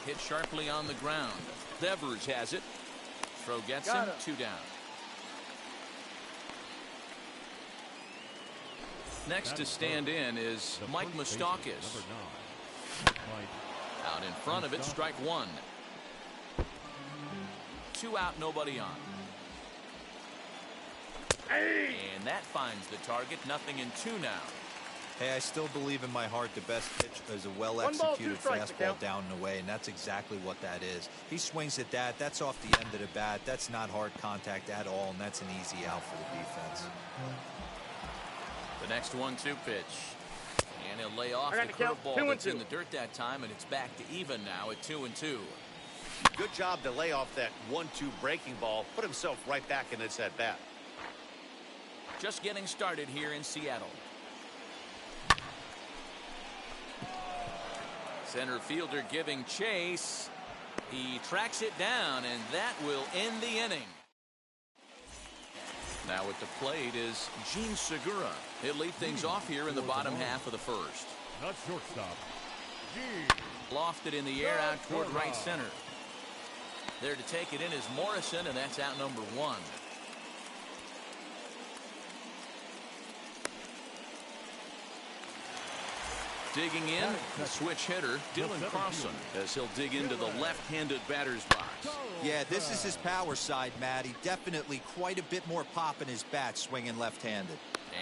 Hit sharply on the ground. Devers has it. Throw gets him. 2 down. Next to stand in is Mike Moustakas. Out in front of it, strike 1. 2 out, nobody on. And that finds the target. 0-2 now. Hey, I still believe in my heart the best pitch is a well-executed fastball down and away, and that's exactly what that is. He swings at that. That's off the end of the bat. That's not hard contact at all, and that's an easy out for the defense. The next 1-2 pitch. And he'll lay off the curveball that's in the dirt that time, and it's back to even now at 2-2. Good job to lay off that 1-2 breaking ball. Put himself right back in this at bat. Just getting started here in Seattle. Center fielder giving chase. He tracks it down, and that will end the inning. Now at the plate is Gene Segura. He'll lead things off here in the bottom half of the first. Not shortstop. Lofted in the air out toward right center. There to take it in is Morrison, and that's out number 1. Digging in, the switch hitter, Dylan Carlson, as he'll dig into the left-handed batter's box. Yeah, this is his power side, Matty. Definitely quite a bit more pop in his bat swinging left-handed.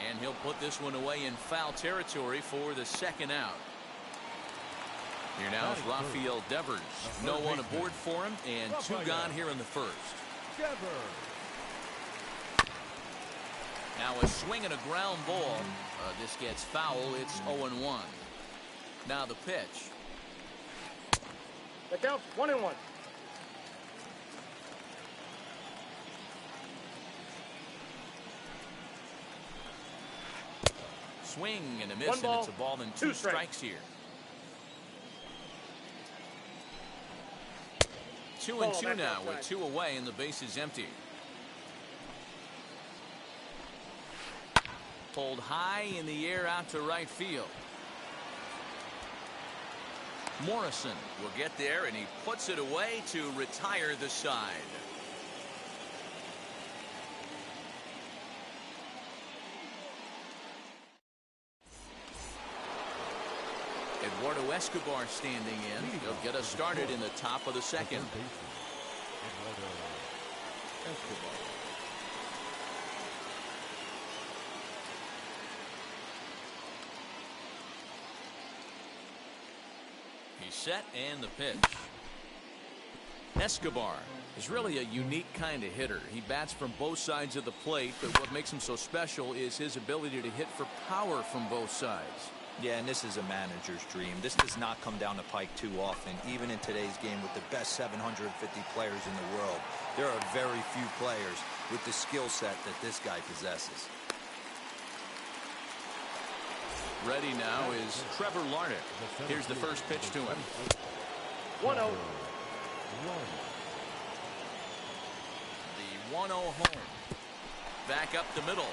And he'll put this one away in foul territory for the 2nd out. Here now is Rafael Devers. No one aboard for him, and 2 gone here in the first. Now a swing and a ground ball. This gets foul. It's 0-1. Now the pitch. That counts 1-1. Swing and a miss, and it's a ball and 2 strikes here. 2-2 now with 2 away, and the base is empty. Pulled high in the air out to right field. Morrison will get there, and he puts it away to retire the side. Eduardo Escobar standing in. He'll get us started in the top of the 2nd. He's set, and the pitch. Escobar is really a unique kind of hitter. He bats from both sides of the plate, but what makes him so special is his ability to hit for power from both sides. Yeah, and this is a manager's dream. This does not come down the pike too often, even in today's game with the best 750 players in the world. There are very few players with the skill set that this guy possesses. Ready now is Trevor Larnach. Here's the first pitch to him. 1-0. The 1-0 home. Back up the middle.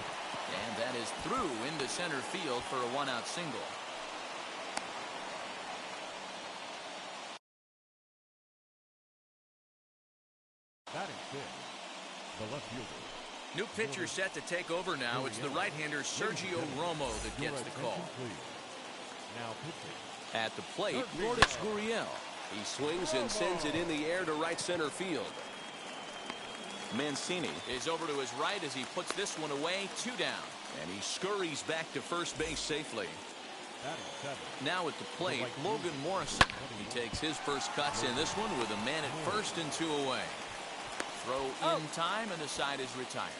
And that is through into center field for a 1-out single. Batting 5th, the left fielder. New pitcher set to take over now. It's the right-hander Sergio Romo that gets the call. Now pitching. At the plate, Lourdes Gurriel. He swings and sends it in the air to right center field. Mancini is over to his right as he puts this one away. 2 down. And he scurries back to first base safely. Now at the plate, Logan Morrison. He takes his first cuts in this one with a man at first and 2 away. Throw in time, and the side is retired.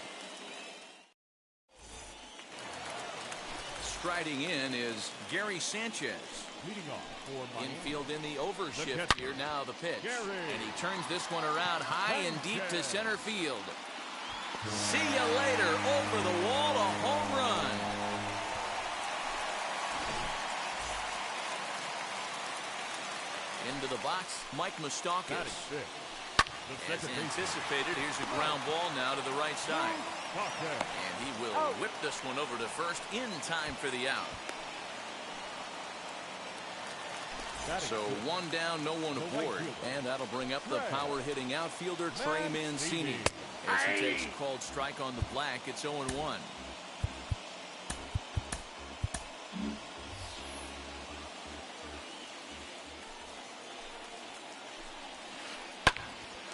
Striding in is Gary Sanchez. Infield in the overshift here. Now the pitch. And he turns this one around high and deep to center field. See you later. Over the wall, a home run. Into the box, Mike Moustakas. As anticipated, here's a ground ball now to the right side. And he will whip this one over to first in time for the out. So one down, no one aboard. And that'll bring up the power-hitting outfielder, Trey Mancini. As he takes a called strike on the black, it's 0-1.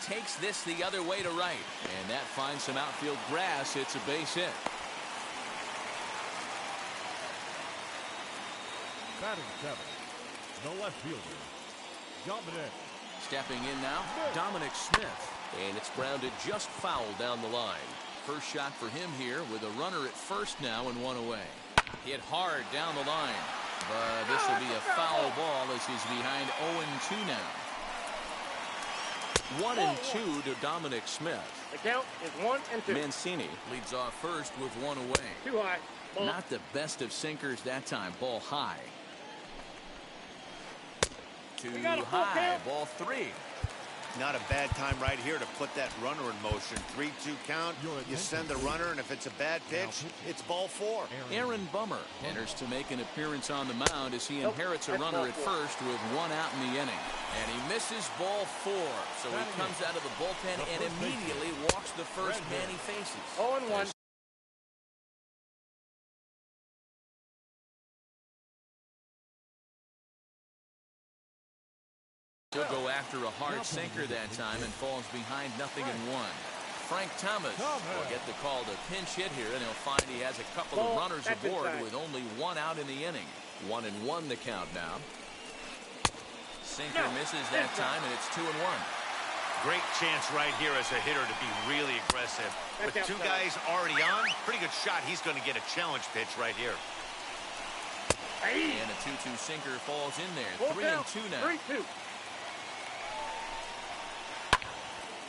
Takes this the other way to right. And that finds some outfield grass. It's a base hit. Batting seven, the left fielder, Dominic. Stepping in now, Dominic Smith. And it's grounded just foul down the line. First shot for him here with a runner at first now and one away. Hit hard down the line. But this will be a foul ball as he's behind 0-2 now. 1-2 to Dominic Smith. The count is 1-2. Mancini leads off first with one away. Too high. Ball. Not the best of sinkers that time. Ball high. Too high. Ball three. Not a bad time right here to put that runner in motion. 3-2 count. You send the runner, and if it's a bad pitch, it's ball four. Aaron Bummer enters to make an appearance on the mound as he inherits a runner at first with one out in the inning. And he misses ball four. So he comes out of the bullpen and immediately walks the first man he faces. 0-1. He'll go after a hard sinker that time and falls behind 0-1. Frank Thomas will get the call to pinch hit here, and he'll find he has a couple of runners aboard with only one out in the inning. 1-1 the count now. Sinker misses that time, and it's 2-1. Great chance right here as a hitter to be really aggressive. With two guys already on, pretty good shot. He's going to get a challenge pitch right here. And a 2-2 sinker falls in there. 3-2 now. 3-2.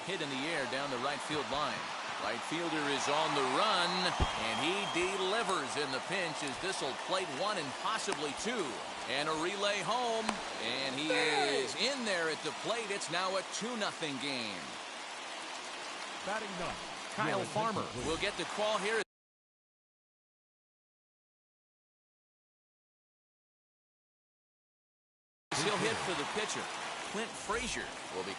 Hit in the air down the right field line. Right fielder is on the run, and he delivers in the pinch as this will plate one and possibly two. And a relay home, and he is in there at the plate. It's now a 2-0 game. Batting nine, Kyle Farmer will get the call here. He'll hit for the pitcher. Clint Frazier will be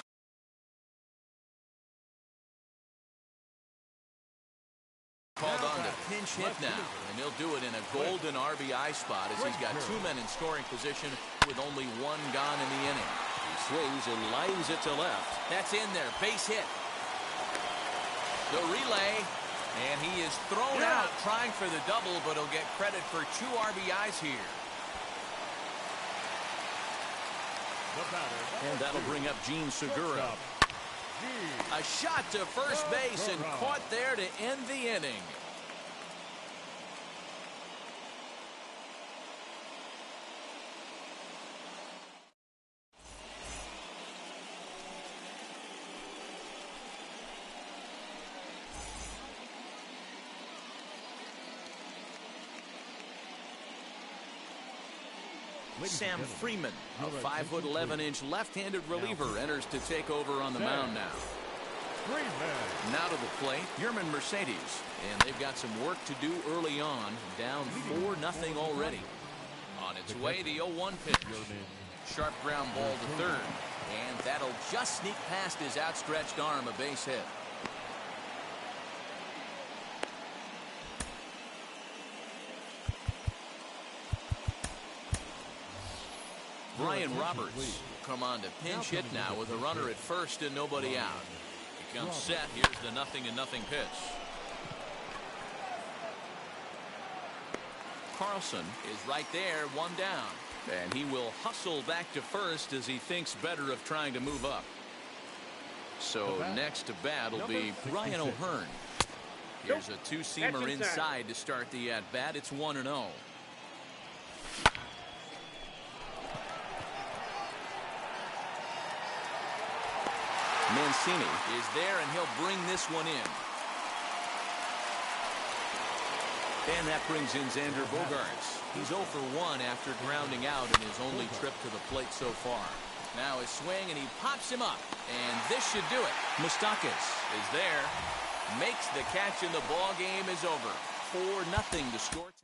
called on to pinch hit now, and he'll do it in a golden RBI spot as he's got two men in scoring position with only one gone in the inning. He swings and lines it to left. That's in there. Base hit. The relay, and he is thrown out trying for the double, but he'll get credit for two RBIs here. And that'll bring up Gene Segura. A shot to first base and caught there to end the inning. Sam Freeman, a 5'11" left-handed reliever, enters to take over on the mound now. Now to the plate, Yerman Mercedes, and they've got some work to do early on, down 4-0 already. On its way, the 0-1 pitch. Sharp ground ball to third, and that'll just sneak past his outstretched arm, a base hit. Brian Roberts will come on to pinch hit now with a runner at first and nobody out. He comes set. Here's the 0-0 pitch. Carlson is right there, one down. And he will hustle back to first as he thinks better of trying to move up. So next to bat will be Ryan O'Hearn. Here's a two-seamer inside to start the at-bat. It's 1-0. Mancini is there, and he'll bring this one in. And that brings in Xander Bogaerts. He's 0 for 1 after grounding out in his only trip to the plate so far. Now his swing, and he pops him up. And this should do it. Moustakas is there. Makes the catch, and the ball game is over. 4-0 to score tonight.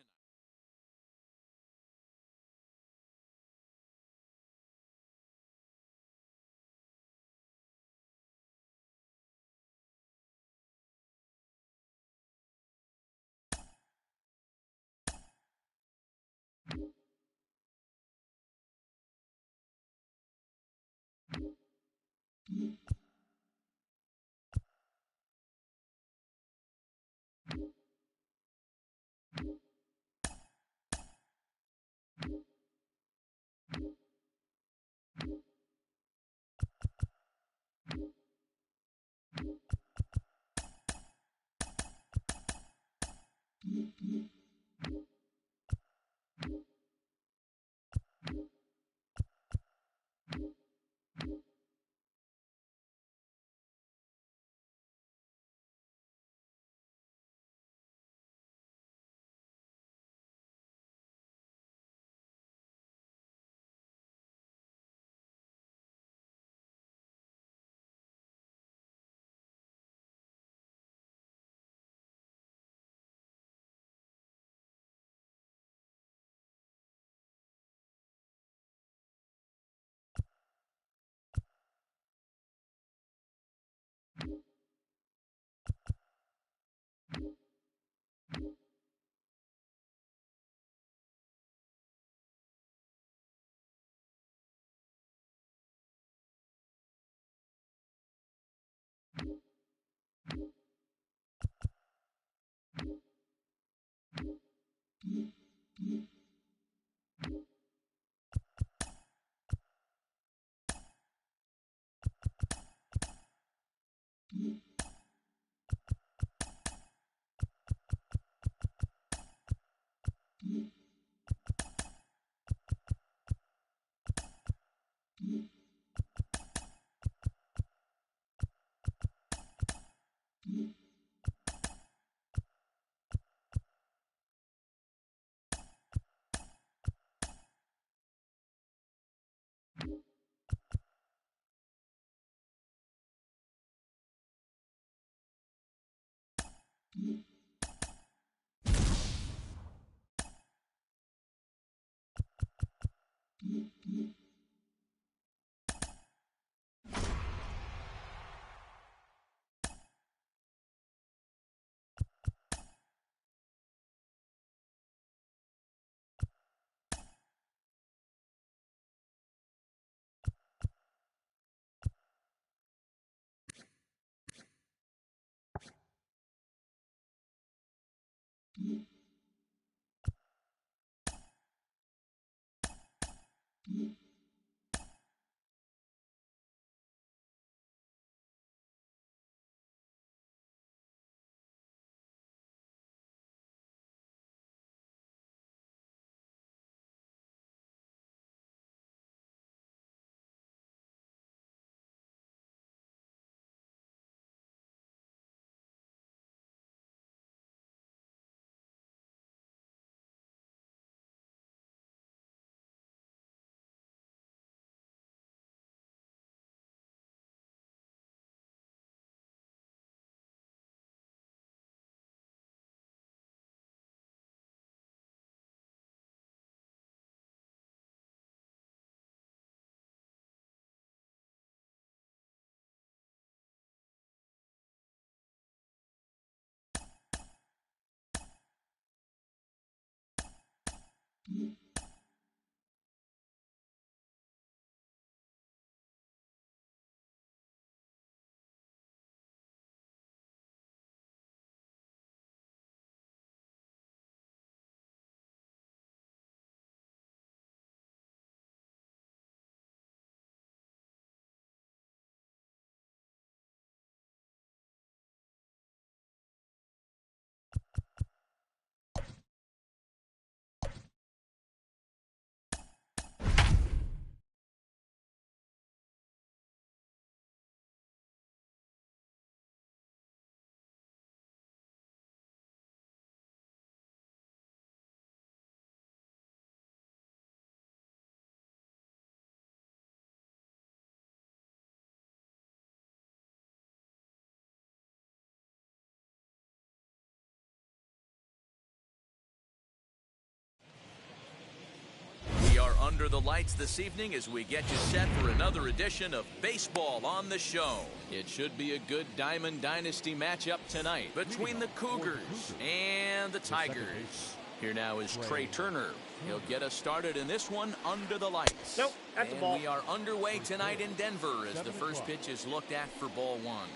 Under the lights this evening as we get you set for another edition of Baseball on the Show. It should be a good Diamond Dynasty matchup tonight between the Cougars and the Tigers. Here now is Trey Turner. He'll get us started in this one under the lights. Nope, that's a and ball. we are underway tonight in Denver as the first pitch is looked at for ball one.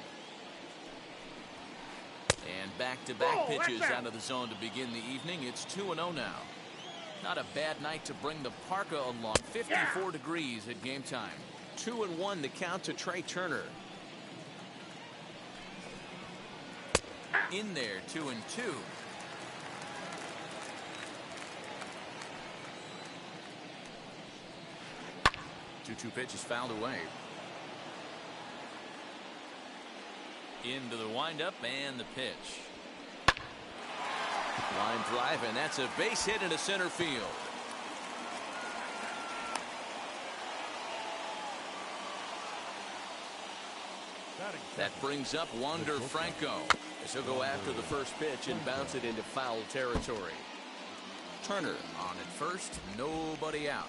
And back-to-back pitches out of the zone to begin the evening. It's 2-0 now. Not a bad night to bring the parka along. 54 degrees at game time. 2-1 the count to Trey Turner. In there, 2-2. 2-2 pitch is fouled away. Into the windup and the pitch. Line drive, and that's a base hit into center field. That brings up Wander Franco as he'll go after the first pitch and bounce it into foul territory. Turner on at first, nobody out.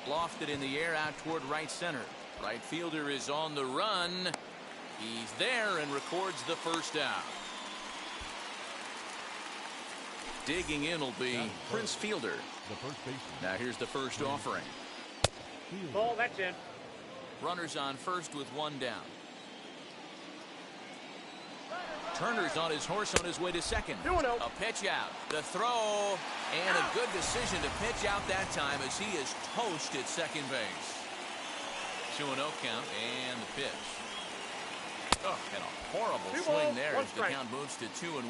Lofted in the air out toward right center. Right fielder is on the run. He's there and records the first out. Digging in will be Prince Fielder. Now here's the first offering. Ball, that's in. Runners on first with one down. Turner's on his horse on his way to second. 2-0. A pitch out. The throw. And a good decision to pitch out that time as he is toast at second base. 2-0 count and the pitch. Oh, and a horrible swing there as the count moves to 2-1.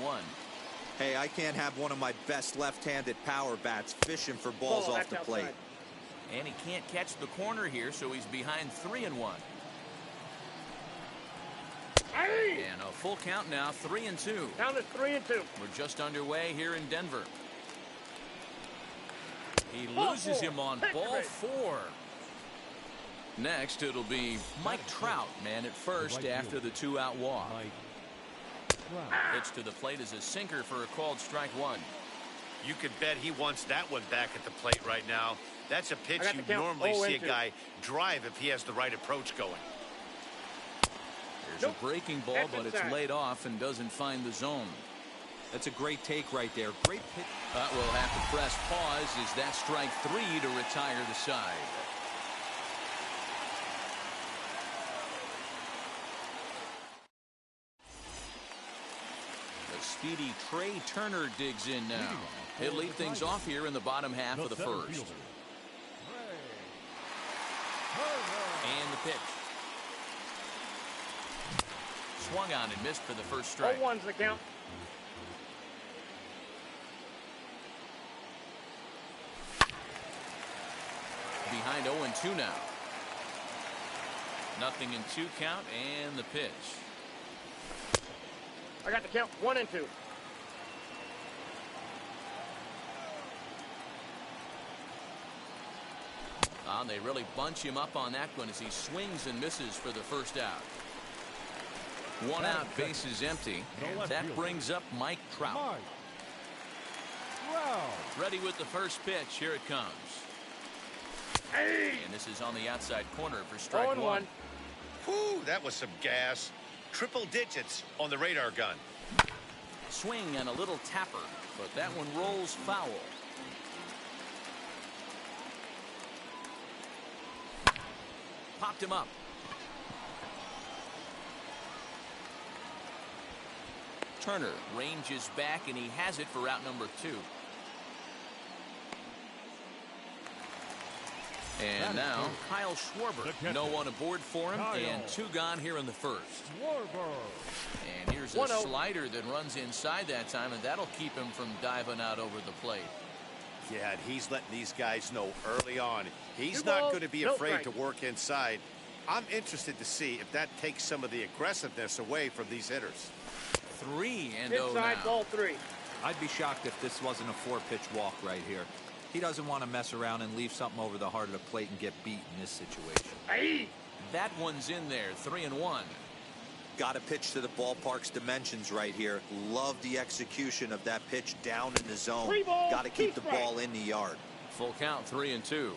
Hey, I can't have one of my best left-handed power bats fishing for balls off the plate. And he can't catch the corner here, so he's behind 3-1. And a full count now, 3-2. Count is 3-2. We're just underway here in Denver. He loses him on ball 4. Next, it'll be Mike Trout, man at first after the 2-out walk. Pitch to the plate is a sinker for a called strike one. You could bet he wants that one back at the plate right now. That's a pitch you normally see a guy drive if he has the right approach going. There's a breaking ball, but it's laid off and doesn't find the zone. That's a great take right there. Great pitch. We'll have to press pause as that strike 3 to retire the side. The speedy Trey Turner digs in now. He'll lead things off here in the bottom half of the first. And the pitch. Swung on and missed for the first strike. 0-1's the count. Behind 0-2 now. 0-2 count and the pitch. I got the count. 1-2. They really bunch him up on that one as he swings and misses for the first out. 1 out, base is empty, and that brings up Mike Trout. Ready with the first pitch. Here it comes. And this is on the outside corner for strike 1. Whew, that was some gas. Triple digits on the radar gun. Swing and a little tapper, but that one rolls foul. Popped him up. Turner ranges back, and he has it for out number 2. And now Kyle Schwarber. No one aboard for him, and 2 gone here in the first. And here's a slider that runs inside that time, and that'll keep him from diving out over the plate. Yeah, and he's letting these guys know early on. He's not going to be afraid to work inside. I'm interested to see if that takes some of the aggressiveness away from these hitters. 3-0 inside now. ball 3. I'd be shocked if this wasn't a 4-pitch walk right here. He doesn't want to mess around and leave something over the heart of the plate and get beat in this situation. That one's in there. 3-1. Got to pitch to the ballpark's dimensions right here. Love the execution of that pitch down in the zone. Got to keep the ball in the yard. Full count, 3-2.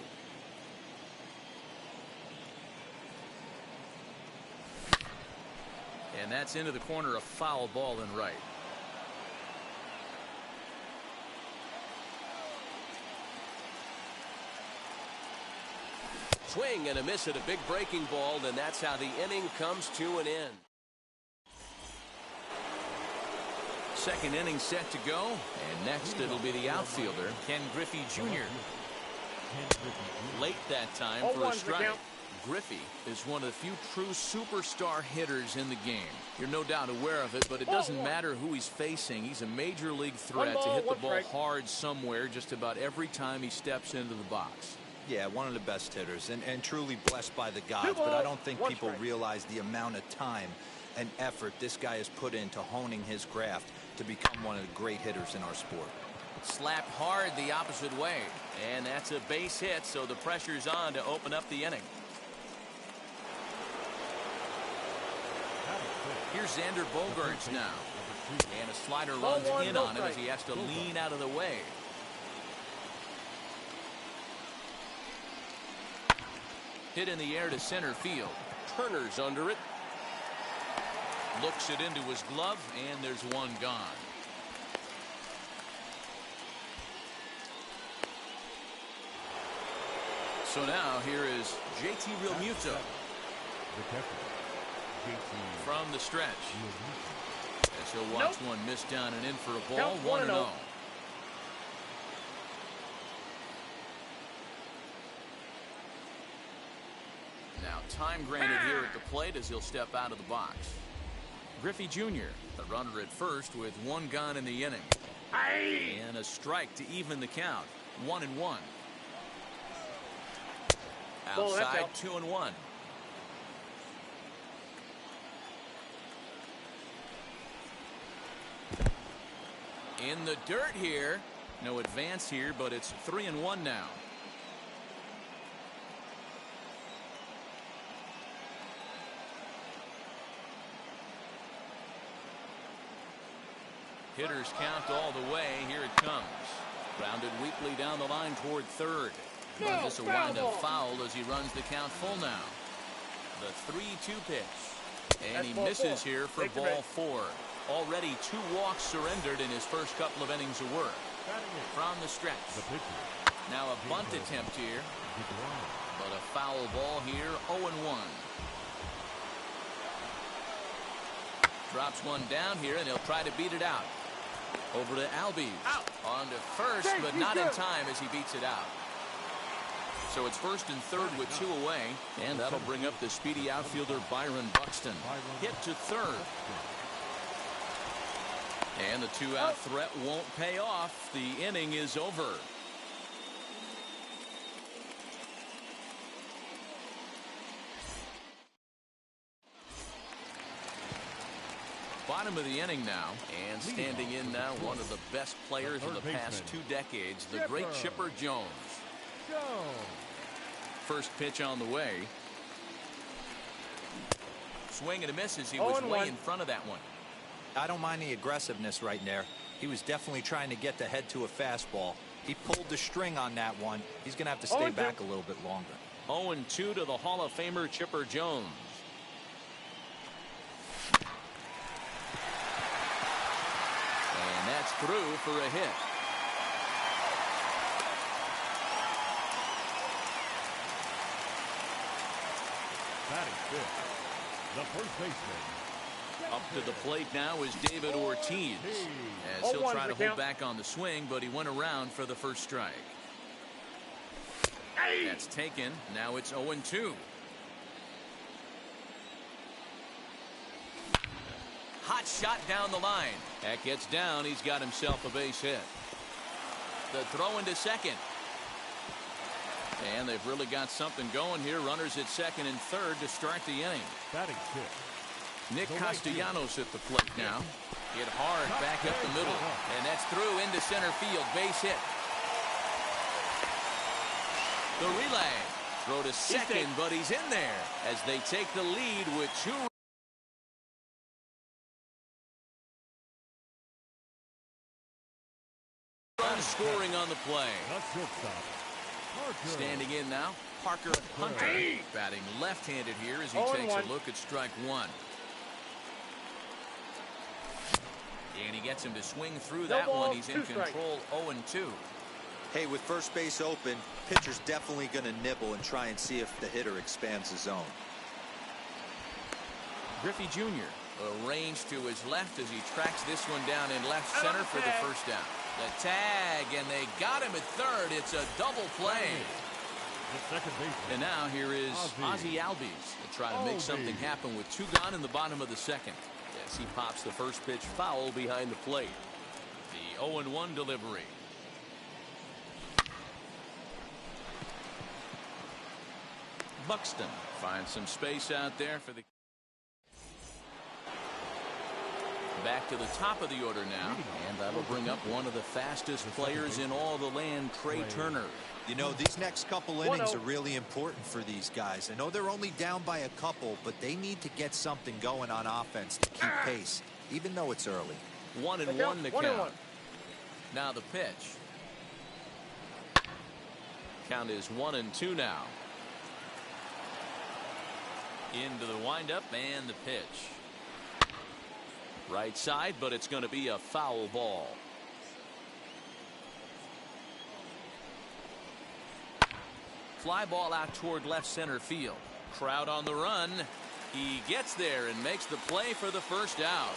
And that's into the corner, a foul ball and right. Swing and a miss at a big breaking ball, and that's how the inning comes to an end. Second inning set to go, and next it'll be the outfielder, Ken Griffey Jr. Late that time for a strike. Griffey is one of the few true superstar hitters in the game. You're no doubt aware of it, but it doesn't matter who he's facing. He's a major league threat to hit the ball hard somewhere just about every time he steps into the box. Yeah, one of the best hitters, and truly blessed by the gods, but I don't think people realize the amount of time and effort this guy has put into honing his craft to become one of the great hitters in our sport. Slapped hard the opposite way, and that's a base hit, so the pressure's on to open up the inning. Here's Xander Bogaerts now, and a slider runs in on him as he has to lean out of the way. Hit in the air to center field. Turner's under it. Looks it into his glove, and there's one gone. So now here is JT Realmuto from the stretch. As he'll watch one miss down and in for a ball. 1-0. Now time granted here at the plate as he'll step out of the box. Griffey Jr., the runner at first with one gone in the inning. And a strike to even the count. 1-1. Outside, 2-1. In the dirt here. No advance here, but it's 3-1 now. Hitters count all the way. Here it comes. Grounded weakly down the line toward third. But this will wind up foul as he runs the count full now. The 3-2 pitch. And he misses here for ball 4. Already 2 walks surrendered in his first couple of innings of work. From the stretch. Now a bunt attempt here. But a foul ball here. 0-1. Drops one down here, and he'll try to beat it out. Over to Albies. On to first, but not in time as he beats it out. So it's first and third with 2 away, and that'll bring up the speedy outfielder Byron Buxton. Hit to third. And the 2-out threat won't pay off. The inning is over. Bottom of the inning now, and standing in now one of the best players of the past 2 decades, the great Chipper Jones. First pitch on the way. Swing and a miss as he was way in front of that one. I don't mind the aggressiveness right there. He was definitely trying to get the head to a fastball. He pulled the string on that one. He's going to have to stay back a little bit longer. 0-2 to the Hall of Famer Chipper Jones. And that's through for a hit. Batting fifth, the first baseman. Up to the plate now is David Ortiz, as he'll try to hold back on the swing, but he went around for the first strike. That's taken. Now it's 0-2. Hot shot down the line. That gets down. He's got himself a base hit. The throw into second. And they've really got something going here. Runners at second and third to start the inning. Batting fifth. Nick Castellanos at the plate now. Hit hard back up the middle. And that's through into center field. Base hit. The relay. Throw to second, but he's in there as they take the lead with 2 runs scoring on the play. Standing in now, Parker Hunter, batting left-handed here as he takes a look at strike 1. And he gets him to swing through that one. He's in control. 0-2. Hey, with first base open, Pitcher's definitely going to nibble and try and see if the hitter expands the zone. Griffey Jr. arranged to his left as he tracks this one down in left center for the first down. The tag, and they got him at third. It's a double play. And now here is Ozzie Albies to try to make something happen with 2 gone in the bottom of the second. Yes, he pops the first pitch foul behind the plate. The 0-1 delivery. Buxton finds some space out there for the. Back to the top of the order now, and that'll bring up one of the fastest players in all the land, Trey Turner. You know, these next couple innings are really important for these guys. I know they're only down by a couple, but they need to get something going on offense to keep pace, even though it's early. 1-1 the count. Now the pitch. Count is 1-2 now. Into the windup and the pitch. Right side, but it's going to be a foul ball. Fly ball out toward left center field. Crowd on the run. He gets there and makes the play for the first out.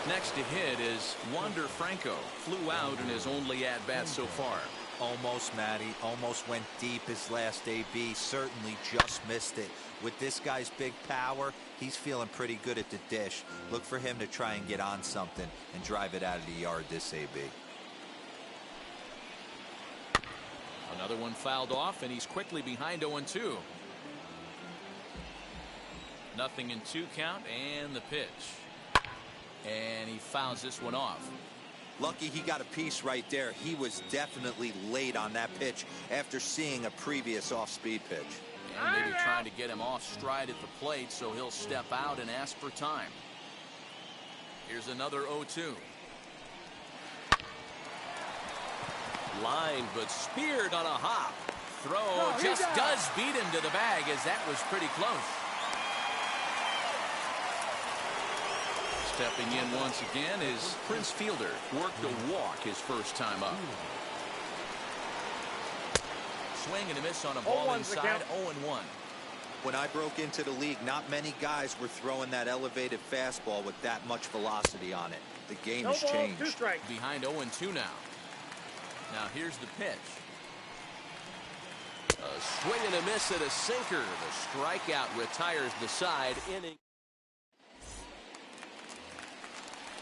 Next to hit is Wander Franco. Flew out in his only at-bat so far. Almost, Matty. Almost went deep his last AB. Certainly just missed it. With this guy's big power, he's feeling pretty good at the dish. Look for him to try and get on something and drive it out of the yard this AB. Another one fouled off, and he's quickly behind 0-2. Nothing in 2 count, and the pitch. And he fouls this one off. Lucky he got a piece right there. He was definitely late on that pitch after seeing a previous off-speed pitch. And maybe trying to get him off stride at the plate, so he'll step out and ask for time. Here's another 0-2. Line, but speared on a hop. Throw just does beat him to the bag, as that was pretty close. Stepping in once again is Prince Fielder. Worked a walk his first time up. Swing and a miss on a ball inside. 0-1. When I broke into the league, not many guys were throwing that elevated fastball with that much velocity on it. The game has changed. Behind 0-2 now. Now here's the pitch. A swing and a miss at a sinker. The strikeout retires the side inning.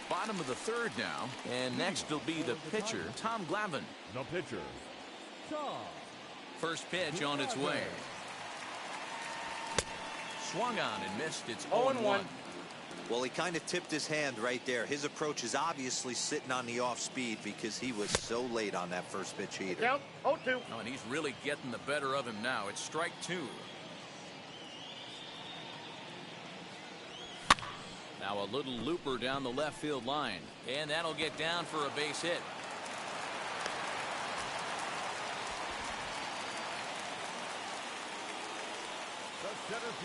Bottom of the third now, and next will be the pitcher, Tom Glavine. The pitcher, Tom. First pitch on its way. Swung on and missed. It's 0-1. Well, he kind of tipped his hand right there. His approach is obviously sitting on the off speed because he was so late on that first pitch heater. Count 0-2. Oh, and he's really getting the better of him now. It's strike 2. Now a little looper down the left field line, and that'll get down for a base hit.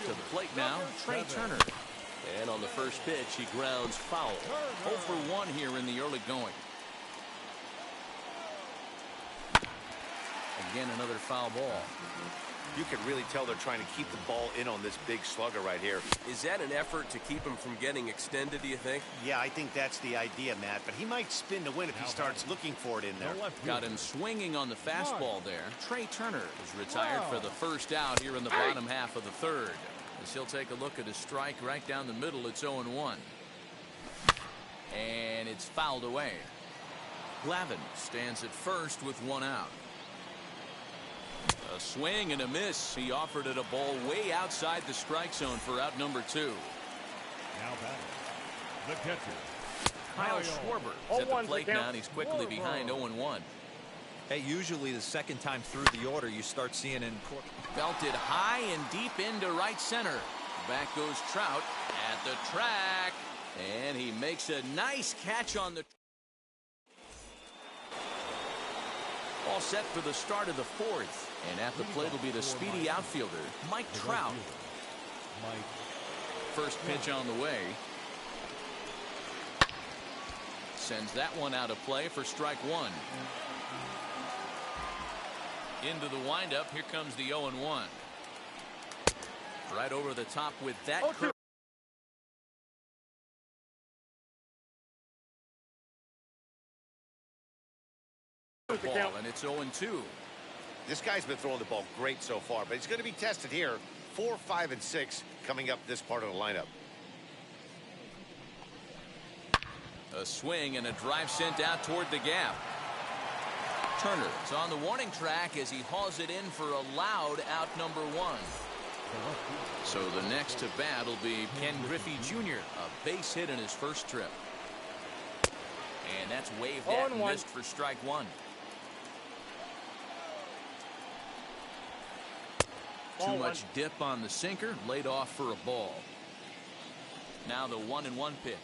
To the plate now, Trey Turner. And on the first pitch, he grounds foul. 0 for 1 here in the early going. Again, another foul ball. You can really tell they're trying to keep the ball in on this big slugger right here. Is that an effort to keep him from getting extended, do you think? Yeah, I think that's the idea, Matt. But he might spin to win if he starts looking for it in there. Got him swinging on the fastball there. Trey Turner is retired for the first out here in the bottom half of the third. As he'll take a look at his strike right down the middle. It's 0-1. And it's fouled away. Glavine stands at first with 1 out. A swing and a miss. He offered it a ball way outside the strike zone for out number 2. Now batting, the catcher, Kyle Schwarber is at the plate now, and he's quickly behind 0-1. Hey, usually the second time through the order, you start seeing in. Belted high and deep into right center. Back goes Trout at the track, and he makes a nice catch on the. All set for the start of the 4th. And at the plate will be the speedy outfielder, Mike Trout. First pitch on the way. Sends that one out of play for strike 1. Into the windup. Here comes the 0-1. Right over the top with that curve. Ball, and it's 0-2. This guy's been throwing the ball great so far, but he's going to be tested here. 4, 5, and 6 coming up this part of the lineup. A swing and a drive sent out toward the gap. Turner is on the warning track as he hauls it in for a loud out number 1. So the next to bat will be Ken Griffey Jr., a base hit in his first trip. And that's waved at and missed for strike 1. Too much dip on the sinker, laid off for a ball. Now the 1-1 pitch.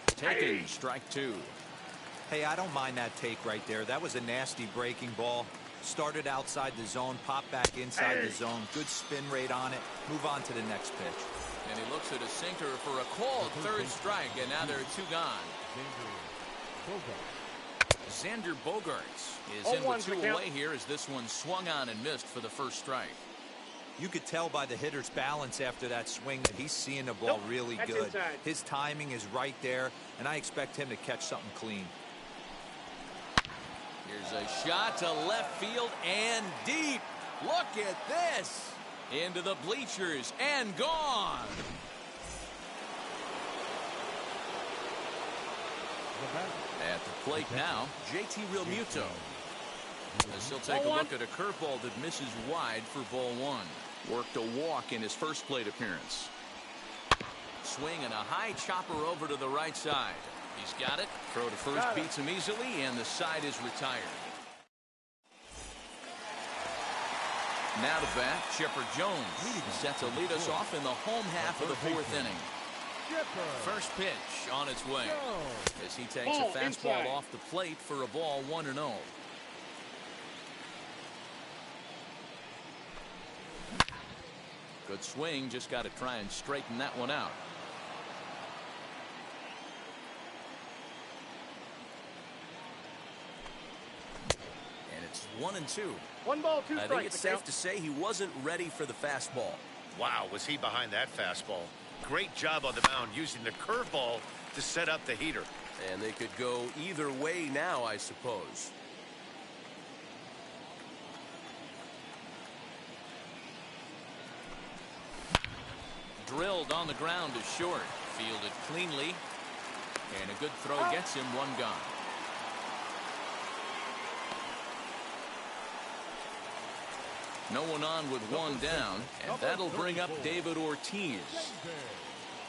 Taking strike 2. Hey, I don't mind that take right there. That was a nasty breaking ball. Started outside the zone, popped back inside the zone. Good spin rate on it. Move on to the next pitch. And he looks at a sinker for a called third strike, and now there are 2 gone. Xander Bogaerts is in with 2 away here as this one swung on and missed for the first strike. You could tell by the hitter's balance after that swing that he's seeing the ball really good. Inside. His timing is right there, and I expect him to catch something clean. Here's a shot to left field and deep. Look at this. Into the bleachers and gone. At the plate now, JT Realmuto. As he'll take a look at a curveball that misses wide for ball 1. Worked a walk in his first plate appearance. Swing and a high chopper over to the right side. He's got it. Throw to first beats him easily, and the side is retired. Now to bat, Chipper Jones. Set to lead us off in the home half of the 4th inning. First pitch on its way as he takes a fastball off the plate for a ball 1-0. Good swing, just got to try and straighten that one out. And it's 1-2. 1 ball, 2 strikes. I think it's safe to say he wasn't ready for the fastball. Wow, was he behind that fastball. Great job on the mound using the curveball to set up the heater. And they could go either way now, I suppose. Drilled on the ground to short. Fielded cleanly. And a good throw gets him 1 gone. No one on with 1 down, and that'll bring up David Ortiz.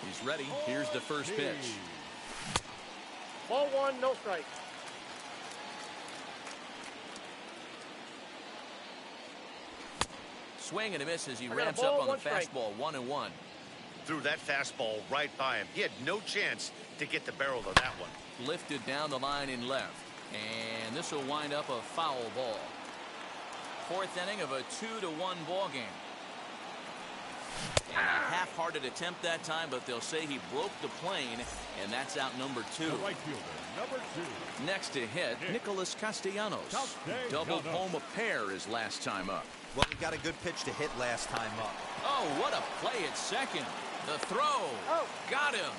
He's ready. Here's the first pitch. Ball 1, no strike. Swing and a miss as he ramps up on the fastball. 1-1. Threw that fastball right by him. He had no chance to get the barrel of that one. Lifted down the line in left. And this will wind up a foul ball. 4th inning of a 2-1 ball game. And a half-hearted attempt that time, but they'll say he broke the plane, and that's out number 2. The right fielder, number 2. Next to hit, Nicholas Castellanos. Doubled home a pair his last time up. Well, he got a good pitch to hit last time up. Oh, what a play at second. The throw. Got him.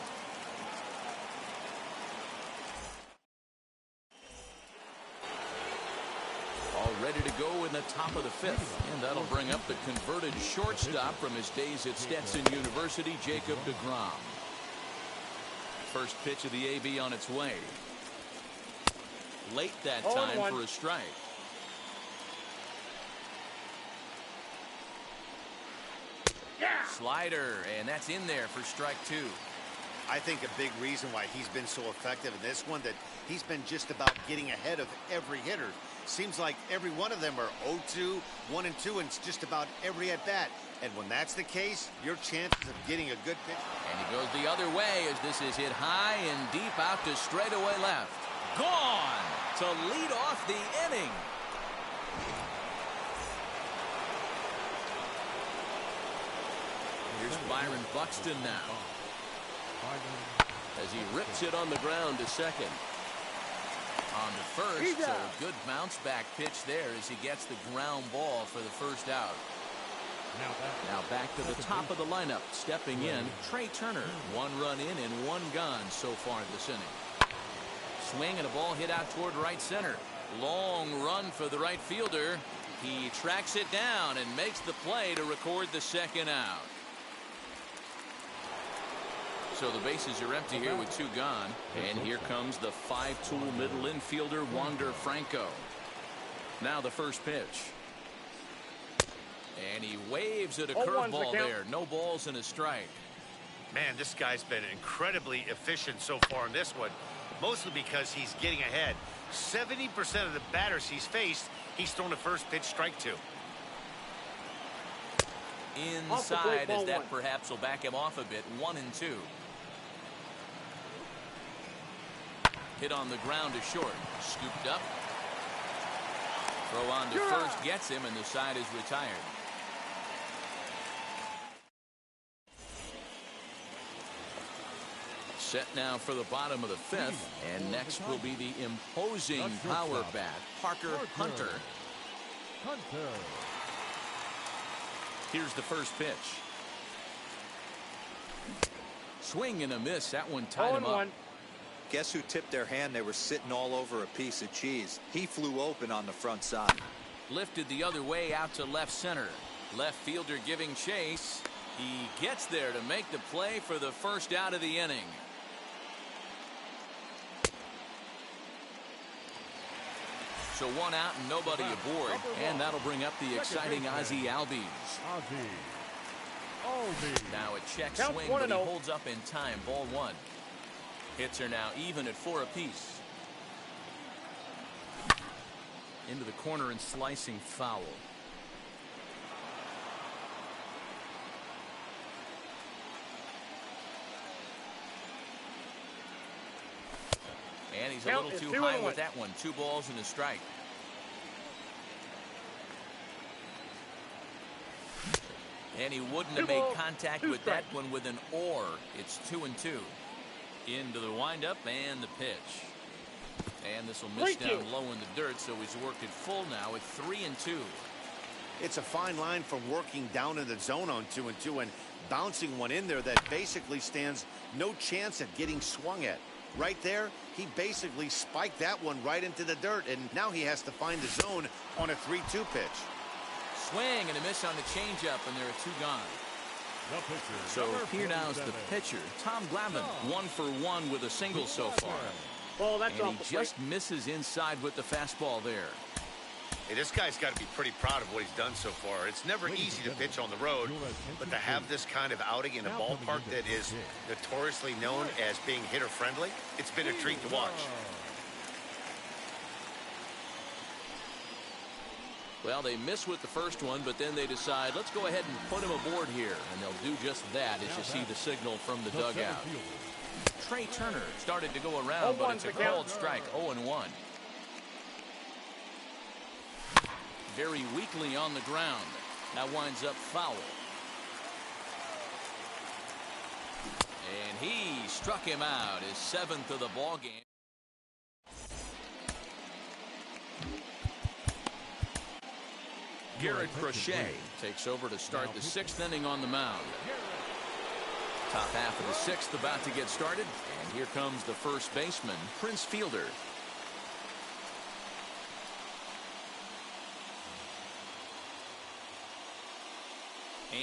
All ready to go in the top of the 5th. And that'll bring up the converted shortstop from his days at Stetson University, Jacob deGrom. First pitch of the AB on its way. Late that time for a strike. Slider, and that's in there for strike 2. I think a big reason why he's been so effective in this one, that he's been just about getting ahead of every hitter. Seems like every one of them are 0-2, 1-2, and it's just about every at-bat. And when that's the case, your chances of getting a good pitch. And he goes the other way as this is hit high and deep out to straightaway left. Gone to lead off the inning. Here's Byron Buxton now as he rips it on the ground to second. On the first, so a good bounce back pitch there as he gets the ground ball for the first out. Now back to the top of the lineup. Stepping in, Trey Turner. 1 run in and 1 gone so far this inning. Swing and a ball hit out toward right center. Long run for the right fielder. He tracks it down and makes the play to record the second out. So the bases are empty here with 2 gone. And here comes the 5-tool middle infielder, Wander Franco. Now the first pitch. And he waves at a curveball there. No balls and a strike. Man, this guy's been incredibly efficient so far in this one. Mostly because he's getting ahead. 70% of the batters he's faced, he's thrown a first pitch strike to. Inside, as that perhaps will back him off a bit. 1-2. Hit on the ground to short. Scooped up. Throw on to first gets him, and the side is retired. Set now for the bottom of the 5th, and next will be the imposing power bat, Parker Hunter. Here's the first pitch. Swing and a miss. That one tied him up. Guess who tipped their hand? They were sitting all over a piece of cheese. He flew open on the front side. Lifted the other way out to left center. Left fielder giving chase. He gets there to make the play for the first out of the inning. So 1 out and nobody aboard, and that'll bring up the exciting Ozzie Albies. Now a check swing, but he holds up in time. Ball 1. Hits are now even at 4 apiece. Into the corner and slicing foul. And he's a little too high with that one. 2 balls and a strike. And he wouldn't have made contact with that one with an or. It's 2-2. Into the windup and the pitch. And this will miss down low in the dirt, so he's worked it full now at 3-2. It's a fine line from working down in the zone on 2-2 and bouncing one in there that basically stands no chance at getting swung at. Right there, he basically spiked that one right into the dirt, and now he has to find the zone on a 3-2 pitch. Swing and a miss on the changeup, and there are 2 gone. So here now is the pitcher, Tom Glavine, 1 for 1 with a single so far. And he just misses inside with the fastball there. Hey, this guy's got to be pretty proud of what he's done so far. It's never easy to pitch on the road, but to have this kind of outing in a ballpark that is notoriously known as being hitter-friendly, it's been a treat to watch. Well, they miss with the first one, but then they decide, let's go ahead and put him aboard here. And they'll do just that as you see the signal from the dugout. Trey Turner started to go around, but it's a called strike, 0-1. Very weakly on the ground. Now winds up foul. And he struck him out, his 7th of the ball game. Garrett Crochet takes over to start the 6th inning on the mound. Top half of the 6th about to get started, and here comes the first baseman, Prince Fielder.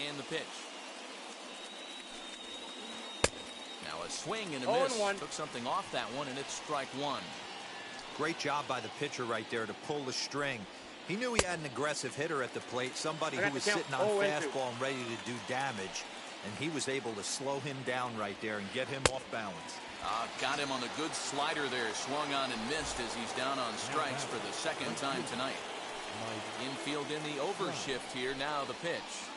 And the pitch. Now a swing and a miss. Took something off that one, and it's strike 1. Great job by the pitcher right there to pull the string. He knew he had an aggressive hitter at the plate, somebody who was sitting on fastball and ready to do damage, and he was able to slow him down right there and get him off balance. Got him on a good slider there, swung on and missed as he's down on strikes for the 2nd time tonight. Infield in the overshift here. Now the pitch.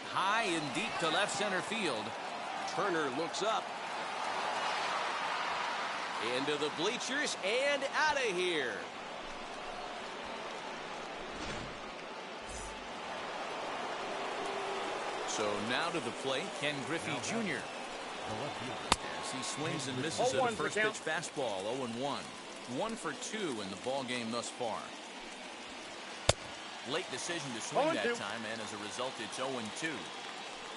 High and deep to left center field. Turner looks up. Into the bleachers and out of here. So now to the plate, Ken Griffey Jr. As he swings and misses at a first pitch fastball, 0-1. 1 for 2 in the ball game thus far. Late decision to swing that time, and as a result, it's 0-2.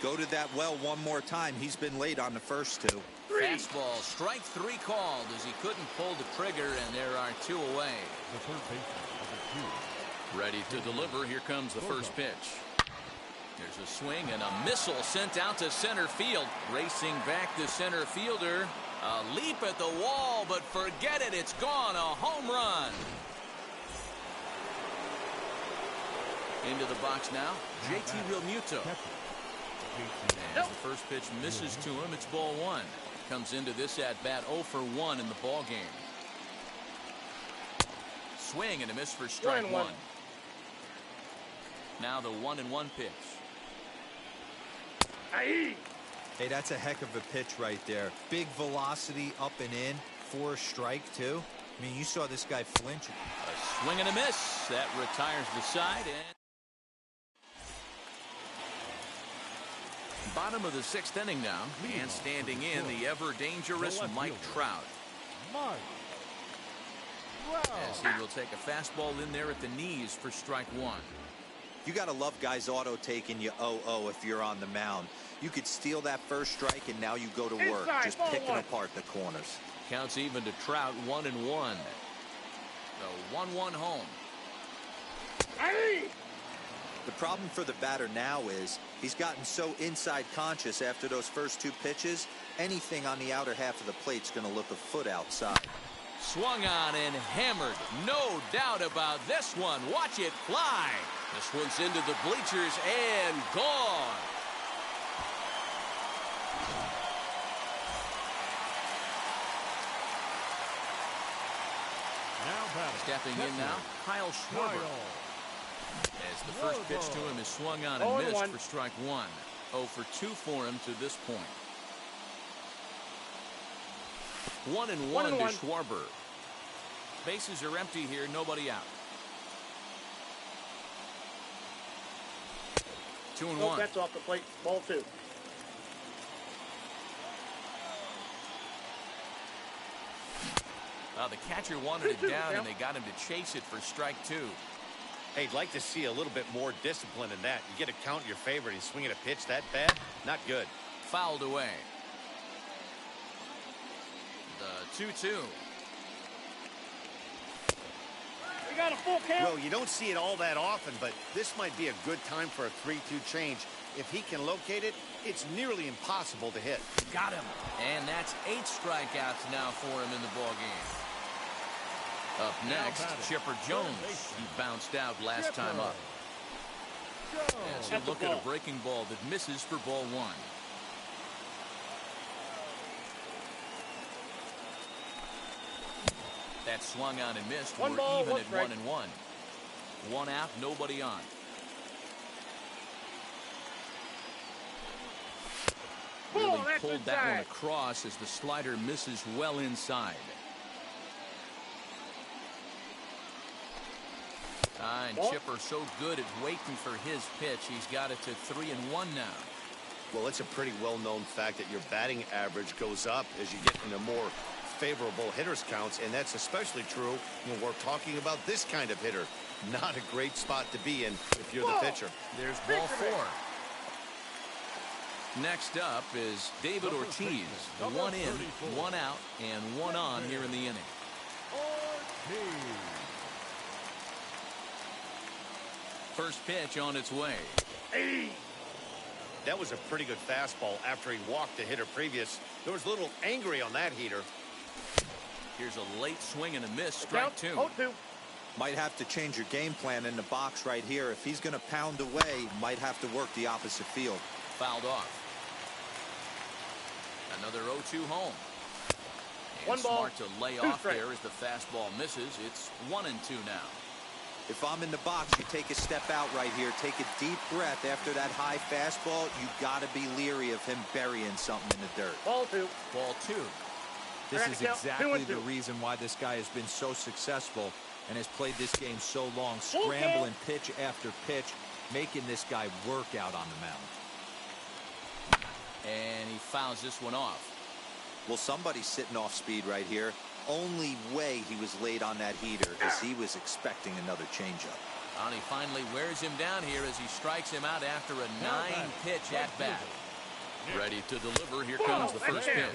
Go to that well one more time. He's been late on the first 2. Fastball, strike 3 called as he couldn't pull the trigger, and there are 2 away. The third baseman, number 2. Ready to deliver. Here comes the first pitch. There's a swing and a missile sent out to center field. Racing back the center fielder. A leap at the wall, but forget it. It's gone. A home run. Into the box now, JT Realmuto. As the first pitch misses to him, it's ball 1. Comes into this at-bat 0 for 1 in the ball game. Swing and a miss for strike 1. Now the 1-1 pitch. Hey, that's a heck of a pitch right there. Big velocity up and in for a strike, too. I mean, you saw this guy flinch. A swing and a miss. That retires the side. And bottom of the 6th inning now. And standing in, the ever-dangerous Mike Trout. As he will take a fastball in there at the knees for strike 1. You got to love guys auto-taking you 0-0 if you're on the mound. You could steal that first strike, and now you go to work, just picking apart the corners. Counts even to Trout, 1-1. The 1-1 home. The problem for the batter now is he's gotten so inside conscious after those first 2 pitches, anything on the outer half of the plate's going to look a foot outside. Swung on and hammered. No doubt about this one. Watch it fly. This one's into the bleachers and gone. Stepping in now, Kyle Schwarber. As the first pitch to him is swung on and missed for strike 1. 0 for 2 for him to this point. 1-1 to Schwarber. Bases are empty here, nobody out. 2-1. That's off the plate. Ball 2. The catcher wanted it down, and they got him to chase it for strike 2. Hey, I'd like to see a little bit more discipline in that. You get a count in your favor, and he's swinging a pitch that bad? Not good. Fouled away. The 2-2. We got a full count. Well, you don't see it all that often, but this might be a good time for a 3-2 change. If he can locate it, it's nearly impossible to hit. Got him. And that's 8 strikeouts now for him in the ball game. Up next, Chipper Jones. He bounced out last time up. As he look at a breaking ball that misses for ball 1. That swung on and missed. We're even at 1-1. 1 out, nobody on. Really pulled that one across as the slider misses well inside. And Chipper so good at waiting for his pitch. He's got it to 3-1 now. Well, it's a pretty well-known fact that your batting average goes up as you get into more favorable hitters counts, and that's especially true when we're talking about this kind of hitter. Not a great spot to be in if you're the pitcher. There's ball 4. Next up is David Ortiz. 1 in, 1 out, and 1 on here in the inning. First pitch on its way. That was a pretty good fastball after he walked the hitter previous. There was a little angry on that heater. Here's a late swing and a miss. Strike 2. Might have to change your game plan in the box right here. If he's going to pound away, might have to work the opposite field. Fouled off. Another 0-2 home. And smart to lay off there as the fastball misses. It's 1-2 now. If I'm in the box, you take a step out right here. Take a deep breath after that high fastball. You got to be leery of him burying something in the dirt. Ball 2. Ball 2. This is exactly the reason why this guy has been so successful and has played this game so long, scrambling pitch after pitch, making this guy work out on the mound. And he fouls this one off. Well, somebody's sitting off speed right here. only way he was late on that heater is he was expecting another changeup. And he finally wears him down here as he strikes him out after a 9-pitch at bat. Ready to deliver. Here comes the first pitch.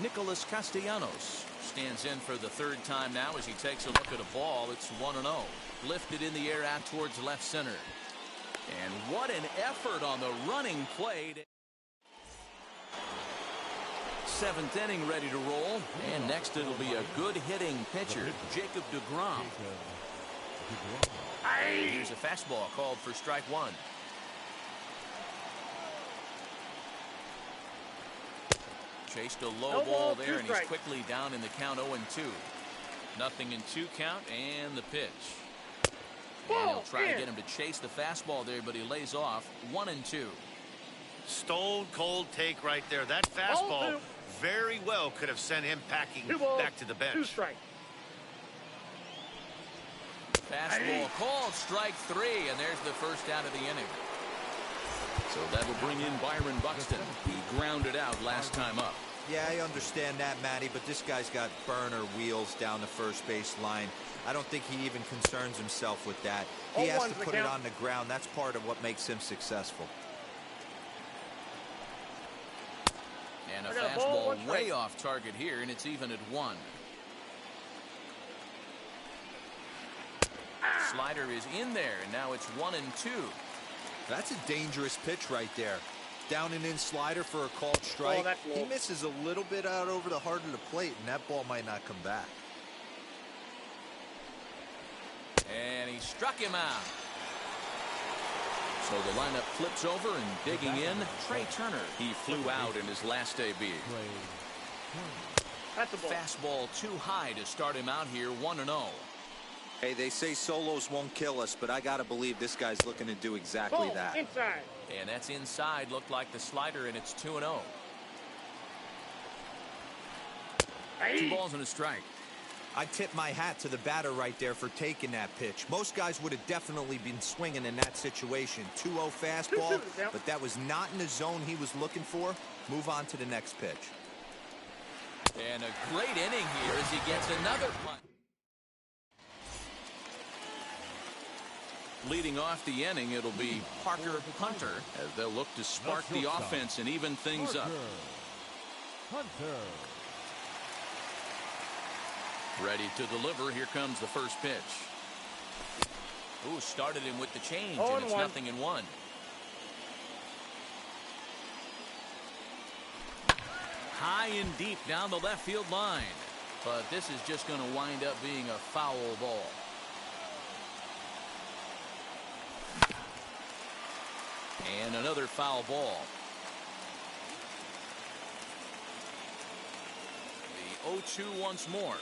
Nicholas Castellanos stands in for the third time now as he takes a look at a ball. It's 1-0. Lifted in the air out towards left center. And what an effort on the running play. Seventh inning ready to roll. And next it'll be a good hitting pitcher, Jacob deGrom. Here's a fastball called for strike one. Chased a low ball there, and he's quickly down in the count 0-2. Nothing in 2 count, and the pitch. And he'll try to get him to chase the fastball there, but he lays off 1-2. Stone cold take right there. That fastball very well could have sent him packing back to the bench. 2 strikes. Fastball called, strike 3, and there's the first out of the inning. So that'll bring in Byron Buxton. He grounded out last time up. Yeah, I understand that, Matty, but this guy's got burner wheels down the first base line. I don't think he even concerns himself with that. He has to put it on the ground. That's part of what makes him successful. And a fastball way off target here, and it's even at 1. Slider is in there, and now it's 1-2. That's a dangerous pitch right there. Down and in slider for a called strike. He misses a little bit out over the heart of the plate, and that ball might not come back. And he struck him out. So the lineup flips over, and digging in, Trey Turner. He flew out in his last AB. That's a ball. Fastball too high to start him out here, 1-0. Hey, they say solos won't kill us, but I got to believe this guy's looking to do exactly that. Inside. And that's inside. Looked like the slider, and it's 2-0. 2 balls and a strike. I tip my hat to the batter right there for taking that pitch. Most guys would have definitely been swinging in that situation. 2-0 fastball, but that was not in the zone he was looking for. Move on to the next pitch. And a great inning here as he gets another punt. Leading off the inning, it'll be Parker Hunter as they'll look to spark the offense and even things up. Ready to deliver. Here comes the first pitch. Ooh, started him with the change, and it's 0-1. High and deep down the left field line. But this is just going to wind up being a foul ball. And another foul ball. The 0-2 once more.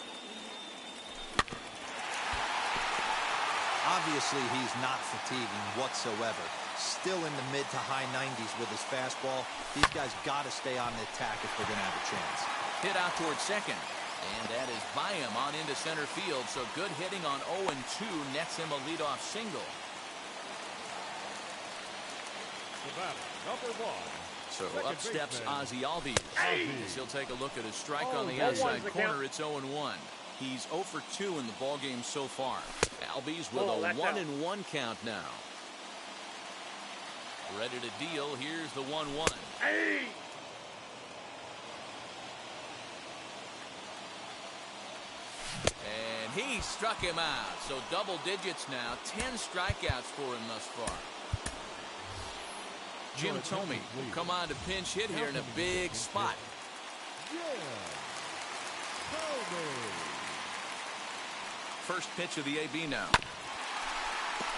Obviously, he's not fatiguing whatsoever. Still in the mid to high 90s with his fastball. These guys got to stay on the attack if they're going to have a chance. Hit out towards second. And that is by him on into center field. So good hitting on 0-2 nets him a leadoff single. Number 1. So up steps Ozzie Albies. He'll take a look at a strike on the outside corner. It's 0-1. He's 0 for 2 in the ballgame so far. Albies with a 1-1 count now. Ready to deal. Here's the 1-1. And he struck him out. So double digits now. 10 strikeouts for him thus far. Jim Thome will come on to pinch hit here in a big spot. First pitch of the AB now.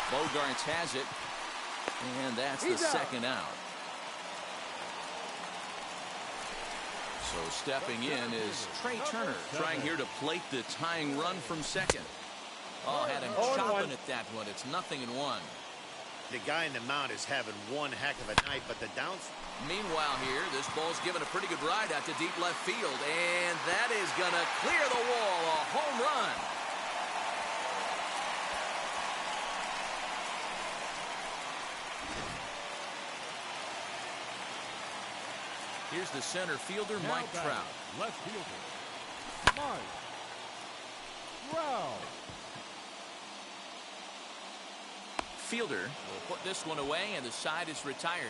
Bogarts has it. And that's the second out. So stepping in is Trey Turner, trying here to plate the tying run from second. Oh, had him chopping at that one. It's 0-1. The guy in the mound is having one heck of a night, but the downs. Meanwhile here, this ball's given a pretty good ride out to deep left field, and that is going to clear the wall. A home run. Here's the center fielder, Mike Trout. Left fielder, Mike Round. Fielder will put this one away, and the side is retired.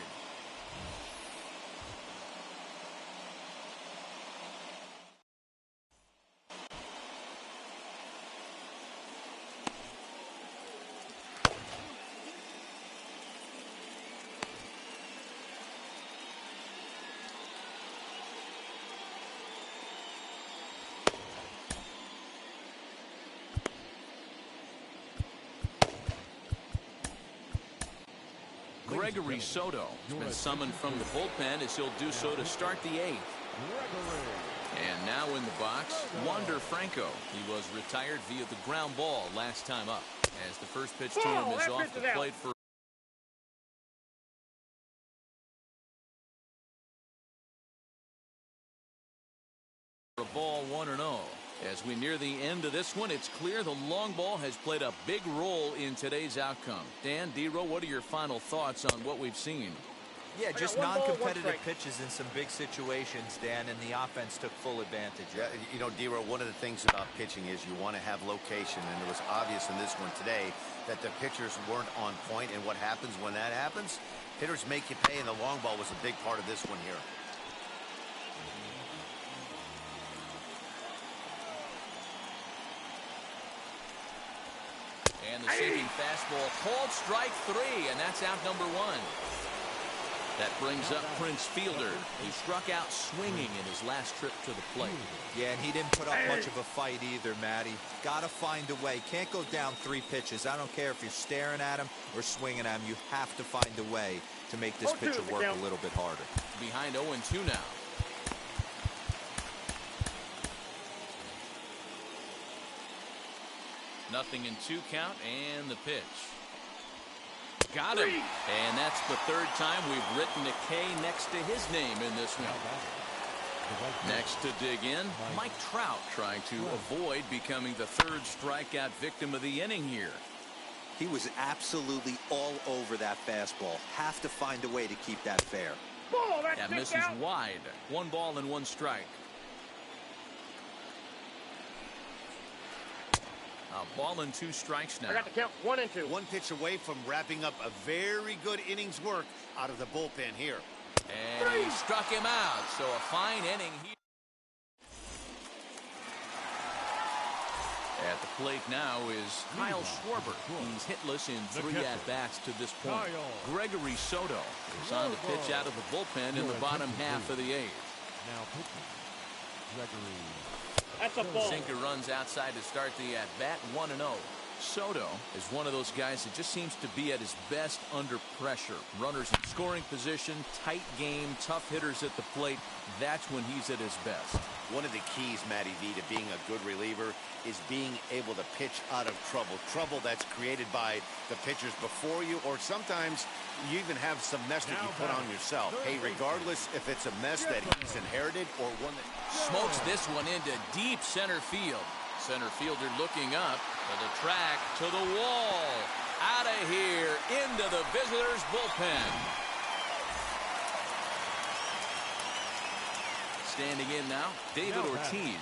Gregory Soto has been summoned from the bullpen as he'll do so to start the eighth. And now in the box, Wander Franco. He was retired via the ground ball last time up, as the first pitch to him is off the plate for a ball 1-0. As we near the end of this one, it's clear the long ball has played a big role in today's outcome. Dan, D-Row, what are your final thoughts on what we've seen? Yeah, just non-competitive pitches in some big situations, Dan, and the offense took full advantage. Yeah, you know, D-Row, one of the things about pitching is you want to have location, and it was obvious in this one today that the pitchers weren't on point, and what happens when that happens? Hitters make you pay, and the long ball was a big part of this one here. And the sinking fastball called strike 3, and that's out number 1. That brings up Prince Fielder. He struck out swinging in his last trip to the plate. Yeah, and he didn't put up much of a fight either, Matty. Got to find a way. Can't go down 3 pitches. I don't care if you're staring at him or swinging at him. You have to find a way to make this pitcher work a little bit harder. Behind 0-2 now. Nothing in 2 count, and the pitch. Got him. And that's the 3rd time we've written a K next to his name in this one. Next to dig in, Mike Trout trying to avoid becoming the 3rd strikeout victim of the inning here. He was absolutely all over that fastball. Have to find a way to keep that fair. That misses wide. 1 ball and 1 strike. A ball and 2 strikes now. I got the count 1 and 2. 1 pitch away from wrapping up a very good innings work out of the bullpen here. And he struck him out, so a fine inning here. At the plate now is Kyle Schwarber. He's hitless in 3 at-bats to this point. Gregory Soto is on the pitch out of the bullpen in the bottom half of the 8th. Now pitching, Gregory. That's a ball. Sinker runs outside to start the at-bat, 1-0. Soto is one of those guys that just seems to be at his best under pressure. Runners in scoring position, tight game, tough hitters at the plate. That's when he's at his best. One of the keys, Matty V, to being a good reliever is being able to pitch out of trouble. Trouble that's created by the pitchers before you, or sometimes you even have some mess that you put on yourself. Hey, regardless if it's a mess that he's inherited or one that smokes this one into deep center field. Center fielder looking up to the track, to the wall, out of here, into the visitors' bullpen. Standing in now, David Ortiz.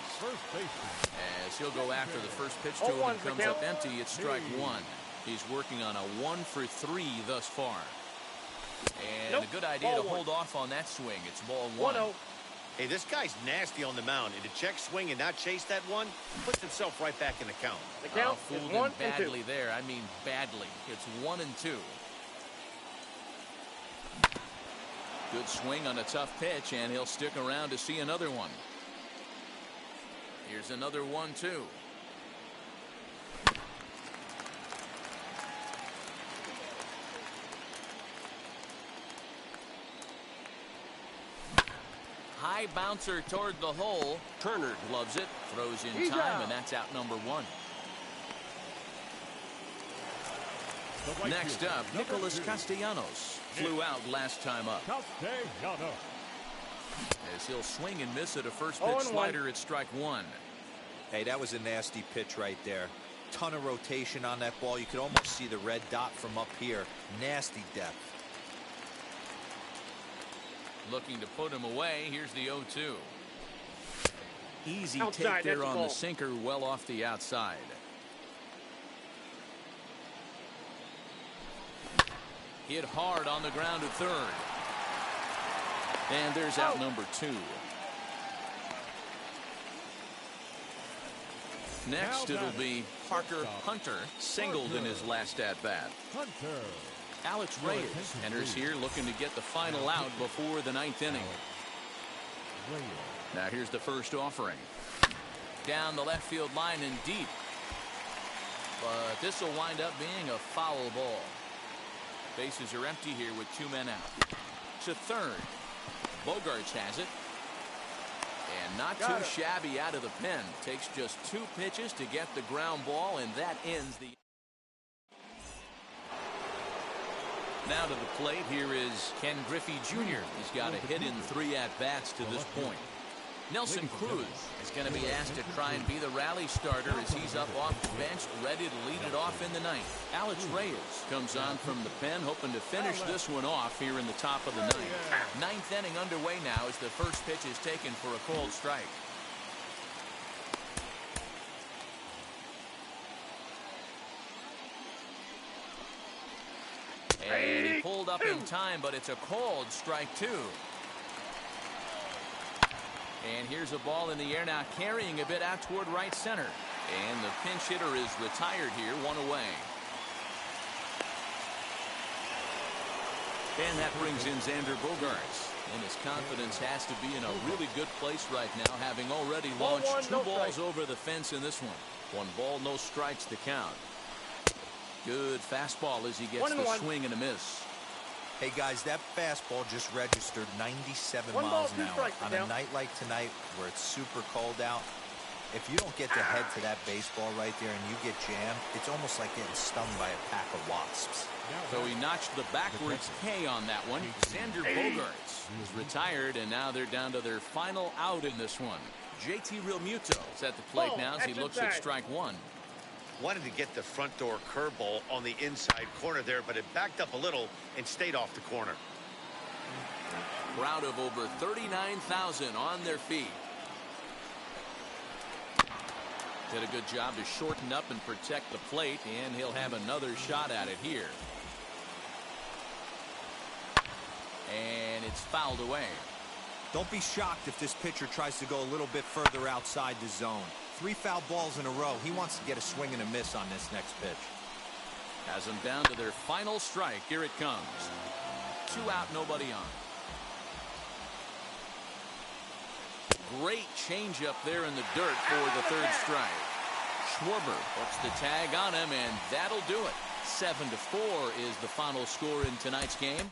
As he'll go after the first pitch to him and comes up empty, it's strike 1. He's working on a 1 for 3 thus far. And a good idea to hold off on that swing. It's ball 1. Hey, this guy's nasty on the mound, and to check swing and not chase that one, puts himself right back in the count. The count fooled is 1 him and 2. badly there. I mean badly. It's 1 and 2. Good swing on a tough pitch, and he'll stick around to see another one. Here's another 1-2. High bouncer toward the hole. Turner gloves it, throws in time, and that's out number 1. Next up, Nicholas Castellanos flew out last time up. As he'll swing and miss at a first pitch slider at strike 1. Hey, that was a nasty pitch right there. Ton of rotation on that ball. You could almost see the red dot from up here. Nasty depth. Looking to put him away. Here's the 0-2. Easy Outside, take there that's a on the ball. sinker, well off the outside. Hit hard on the ground at third. And there's out number 2. Next, it'll be Parker Hunter, singled in his last at-bat. Hunter. Alex Reyes enters here looking to get the final out before the 9th inning. Now here's the first offering. Down the left field line and deep. But this will wind up being a foul ball. Bases are empty here with 2 men out. To third. Bogarts has it. And not too shabby out of the pen. Takes just 2 pitches to get the ground ball, and that ends the... Now to the plate, here is Ken Griffey Jr. He's got a hit in 3 at-bats to this point. Nelson Cruz is going to be asked to try and be the rally starter as he's up off the bench, ready to lead it off in the 9th. Alex Reyes comes on from the pen, hoping to finish this one off here in the top of the 9th. 9th inning underway now as the first pitch is taken for a called strike. And he pulled up in time, but it's a called strike 2. And here's a ball in the air now, carrying a bit out toward right center. And the pinch hitter is retired here, 1 away. And that brings in Xander Bogarts. And his confidence has to be in a really good place right now, having already launched 2 balls over the fence in this one. 1 ball, no strikes to count. Good fastball as he gets the swing and a miss. Hey guys, that fastball just registered 97 1 miles ball, an 2 hour. strikes, On a night like tonight where it's super cold out, if you don't get to head to that baseball right there and you get jammed, it's almost like getting stung by a pack of wasps. So he notched the backwards K on that one. Xander Bogarts is retired, and now they're down to their final out in this one. JT Realmuto is at the plate now as he looks at strike 1. Wanted to get the front door curveball on the inside corner there, but it backed up a little and stayed off the corner. Crowd of over 39,000 on their feet. Did a good job to shorten up and protect the plate, and he'll have another shot at it here. And it's fouled away. Don't be shocked if this pitcher tries to go a little bit further outside the zone. 3 foul balls in a row. He wants to get a swing and a miss on this next pitch. Has them down to their final strike. Here it comes. 2 out, nobody on. Great changeup there in the dirt for the 3rd strike. Schwarber puts the tag on him, and that'll do it. 7-4 is the final score in tonight's game.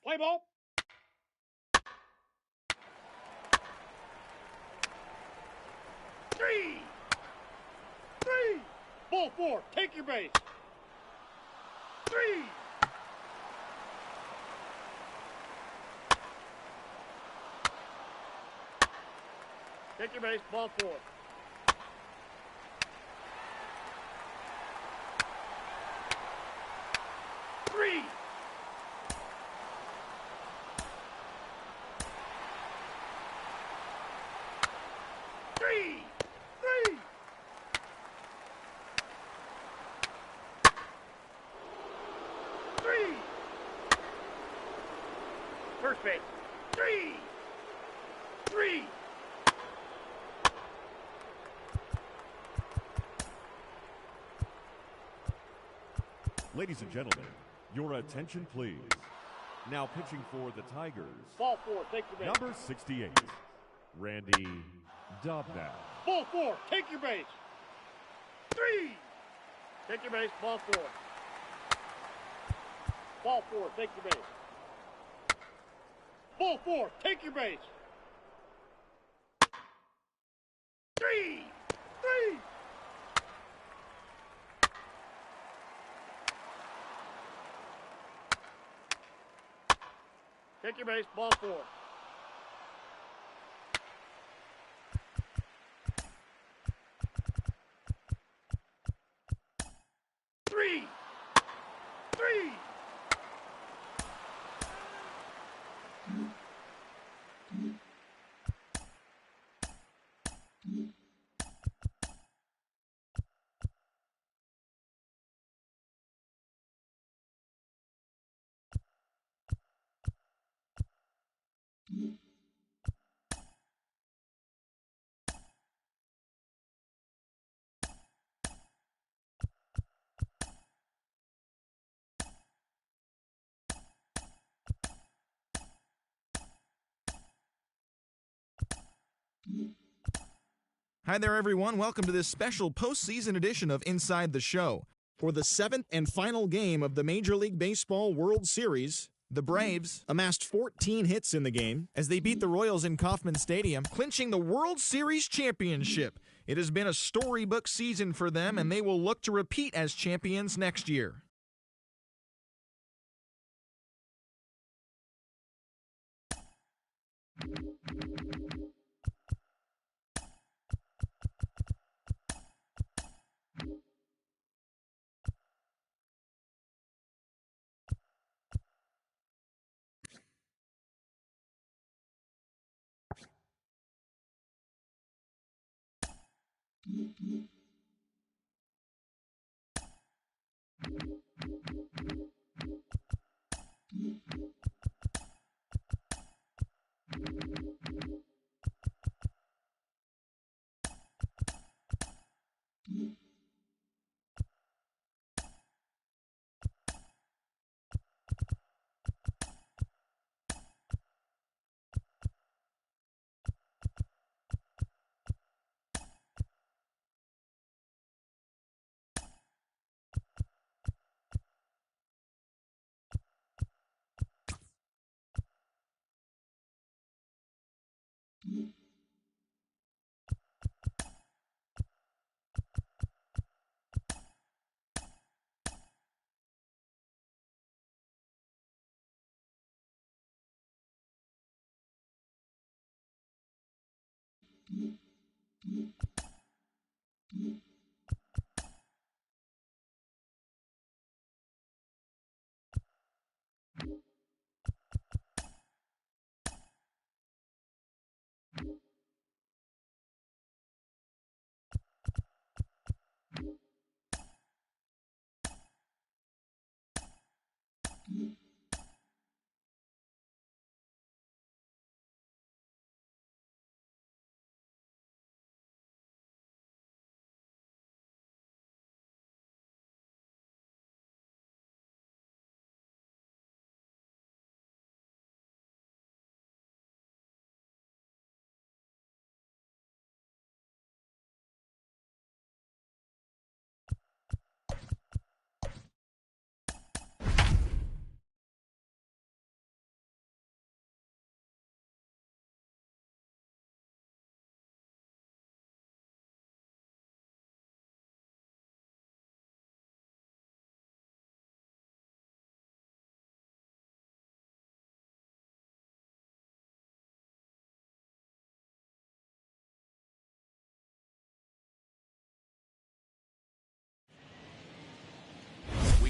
Play ball. Three. Ball four. Take your base. Three. Take your base. Ball four. Three. First base. Three. Ladies and gentlemen, your attention please. Now pitching for the Tigers. Ball four. Take your base. Number 68, Randy Dobnak. Ball four. Take your base. Three. Take your base. Ball four. Ball four. Take your base. Ball four. Take your base. Three. Take your base. Ball four. Three. Hi there, everyone. Welcome to this special postseason edition of Inside the Show. For the 7th and final game of the Major League Baseball World Series, the Braves amassed 14 hits in the game as they beat the Royals in Kauffman Stadium, clinching the World Series championship. It has been a storybook season for them, and they will look to repeat as champions next year.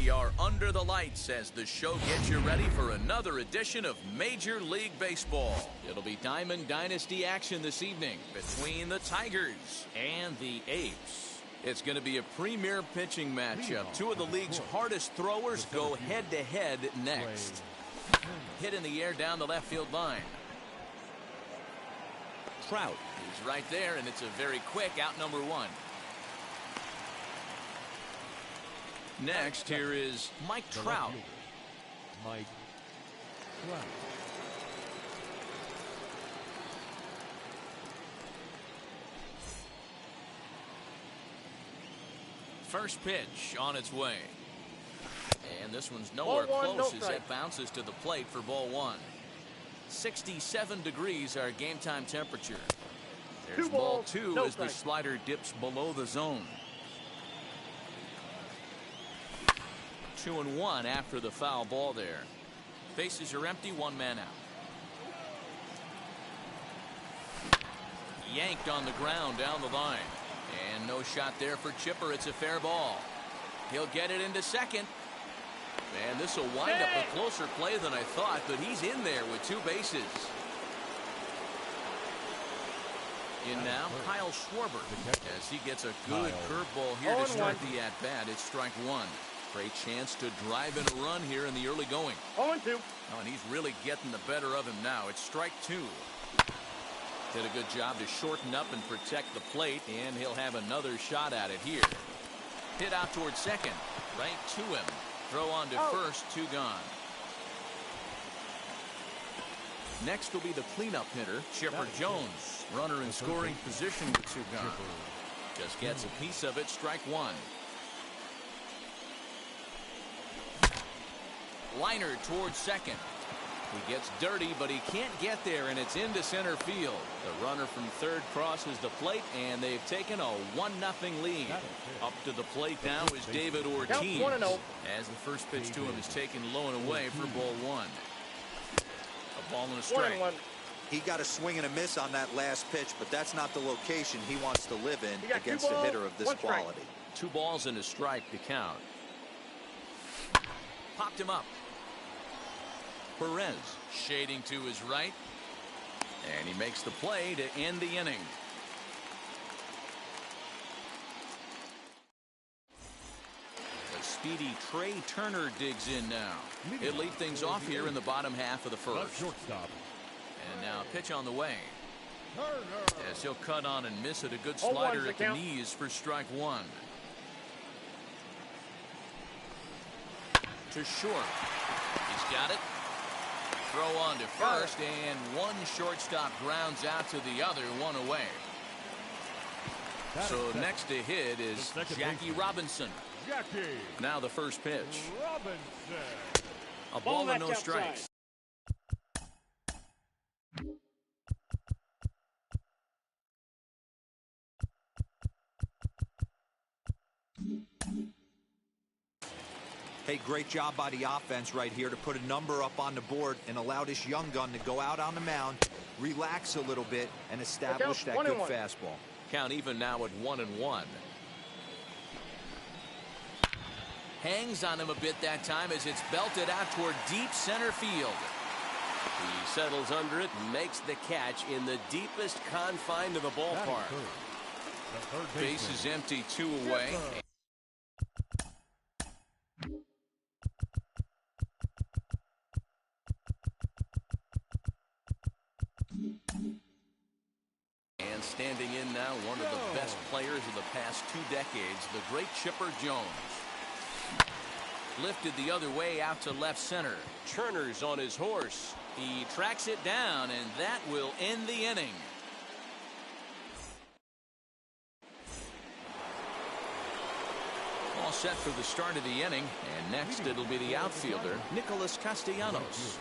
We are under the lights as the show gets you ready for another edition of Major League Baseball. It'll be Diamond Dynasty action this evening between the Tigers and the Apes. It's going to be a premier pitching matchup. Two of the league's hardest throwers go head-to-head next. Hit in the air down the left field line. Trout. He's right there, and it's a very quick out number one. Next, here is Mike Trout. Mike Trout. First pitch on its way. And this one's nowhere close as it bounces to the plate for ball one. 67 degrees our game time temperature. There's ball two as the slider dips below the zone. 2-1 after the foul ball there. Bases are empty, one man out. Yanked on the ground down the line. And no shot there for Chipper. It's a fair ball. He'll get it into second. And this will wind up a closer play than I thought, but he's in there with two bases. In now, Kyle Schwarber, as he gets a good curveball here to start the at-bat. It's strike one. Great chance to drive in a run here in the early going. 0-2. Oh, and he's really getting the better of him now. It's strike two. Did a good job to shorten up and protect the plate, and he'll have another shot at it here. Hit out towards second. Right to him. Throw on to first, two gone. Next will be the cleanup hitter, Chipper Jones. Runner in scoring position with two gone. Just gets a piece of it. Strike one. Liner towards second. He gets dirty, but he can't get there, and it's into center field. The runner from third crosses the plate, and they've taken a 1-0 lead. Up to the plate now is David Ortiz. As the first pitch to him is taken low and away for ball one. A ball and a strike. He got a swing and a miss on that last pitch, but that's not the location he wants to live in against a hitter of this quality. 2 balls and a strike to count. Popped him up. Perez shading to his right, and he makes the play to end the inning. The speedy Trey Turner digs in now. He'll lead things off here in the bottom half of the first. And now a pitch on the way. As he'll cut on and miss it, a good slider at the knees for strike one. To short. He's got it. Throw on to first, and one shortstop grounds out to the other, one away. So next to hit is Jackie Robinson. Now the first pitch. A ball and no strikes. Hey, great job by the offense right here to put a number up on the board and allow this young gun to go out on the mound, relax a little bit, and establish that good fastball. Count even now at 1-1. Hangs on him a bit that time as it's belted out toward deep center field. He settles under it and makes the catch in the deepest confine of the ballpark. Base is empty, 2 away. And standing in now, one of the best players of the past 2 decades, the great Chipper Jones. Lifted the other way out to left center. Turner's on his horse. He tracks it down, and that will end the inning. All set for the start of the inning, and next it'll be the outfielder, Nicholas Castellanos.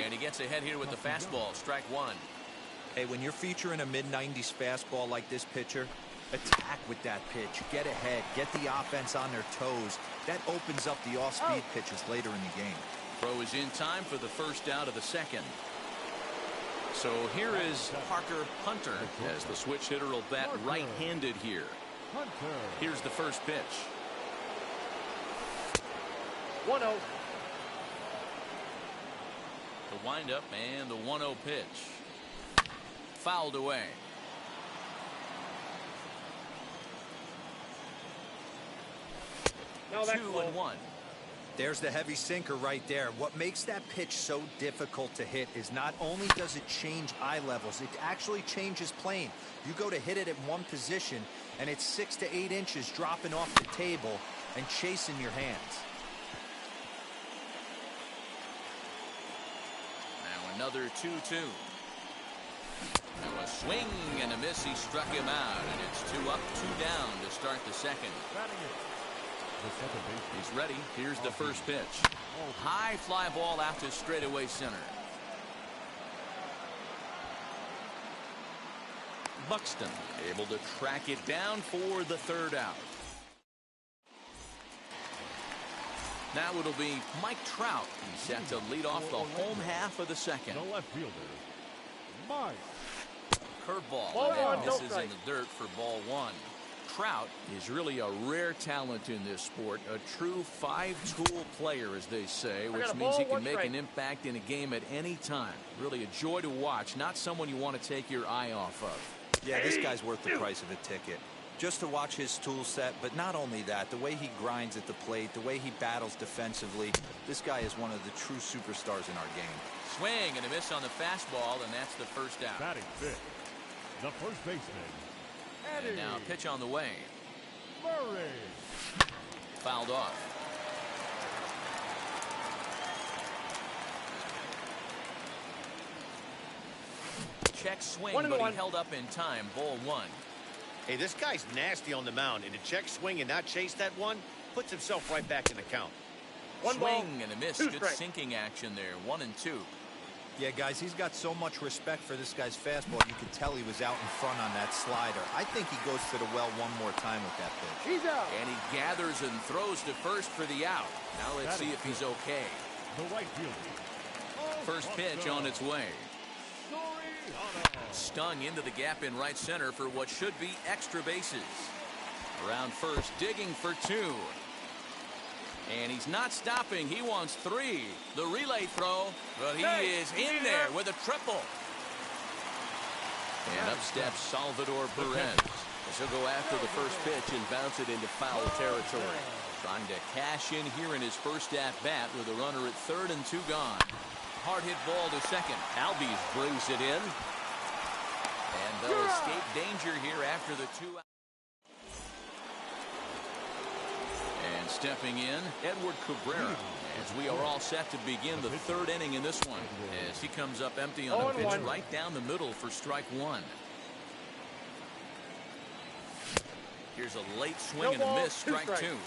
And he gets ahead here with the fastball, strike one. Hey, when you're featuring a mid-90s fastball like this pitcher, attack with that pitch. Get ahead. Get the offense on their toes. That opens up the off-speed pitches later in the game. Throw is in time for the first out of the second. So here is Parker Hunter as the switch hitter will bat right-handed here. Here's the first pitch. 1-0. The windup and the 1-0 pitch. Fouled away. No, that's 2-1. There's the heavy sinker right there. What makes that pitch so difficult to hit is not only does it change eye levels, it actually changes plane. You go to hit it at one position, and it's 6 to 8 inches dropping off the table and chasing your hands. Now another 2-2. Now a swing and a miss. He struck him out, and it's 2 up, 2 down to start the second. He's ready. Here's the first pitch. High fly ball out to straightaway center. Buxton able to track it down for the third out. Now it'll be Mike Trout. He's set to lead off the home half of the second. The left fielder, Mike. Curveball and misses in the dirt for ball one. Trout is really a rare talent in this sport, a true 5-tool player, as they say, which means he can make an impact in a game at any time. Really a joy to watch, not someone you want to take your eye off of. Yeah, this guy's worth the price of a ticket. Just to watch his tool set, but not only that, the way he grinds at the plate, the way he battles defensively, this guy is one of the true superstars in our game. Swing and a miss on the fastball, and that's the first out. Batting fifth, the first baseman. And now a pitch on the way. Murray. Fouled off. check swing, but he held up in time. Ball 1. Hey, this guy's nasty on the mound, and to check swing and not chase that one puts himself right back in the count. Swing and a miss. Good sinking action there. 1-2. Yeah, guys, he's got so much respect for this guy's fastball. You could tell he was out in front on that slider. I think he goes to the well one more time with that pitch. He's out. And he gathers and throws to first for the out. Now let's see if he's okay. The right fielder. First pitch on its way. Stung into the gap in right center for what should be extra bases. Around first, digging for 2. And he's not stopping. He wants 3. The relay throw, but he is in there with a triple. And up steps Salvador Perez. He'll go after the first pitch and bounce it into foul territory. Trying to cash in here in his first at-bat with a runner at third and 2 gone. Hard hit ball to second. Albies brings it in. And they'll escape danger here after the 2 out. And stepping in, Edward Cabrera, as we are all set to begin the 3rd inning in this one, as he comes up empty on a pitch right down the middle for strike 1. Here's a late swing and a miss, strike 2.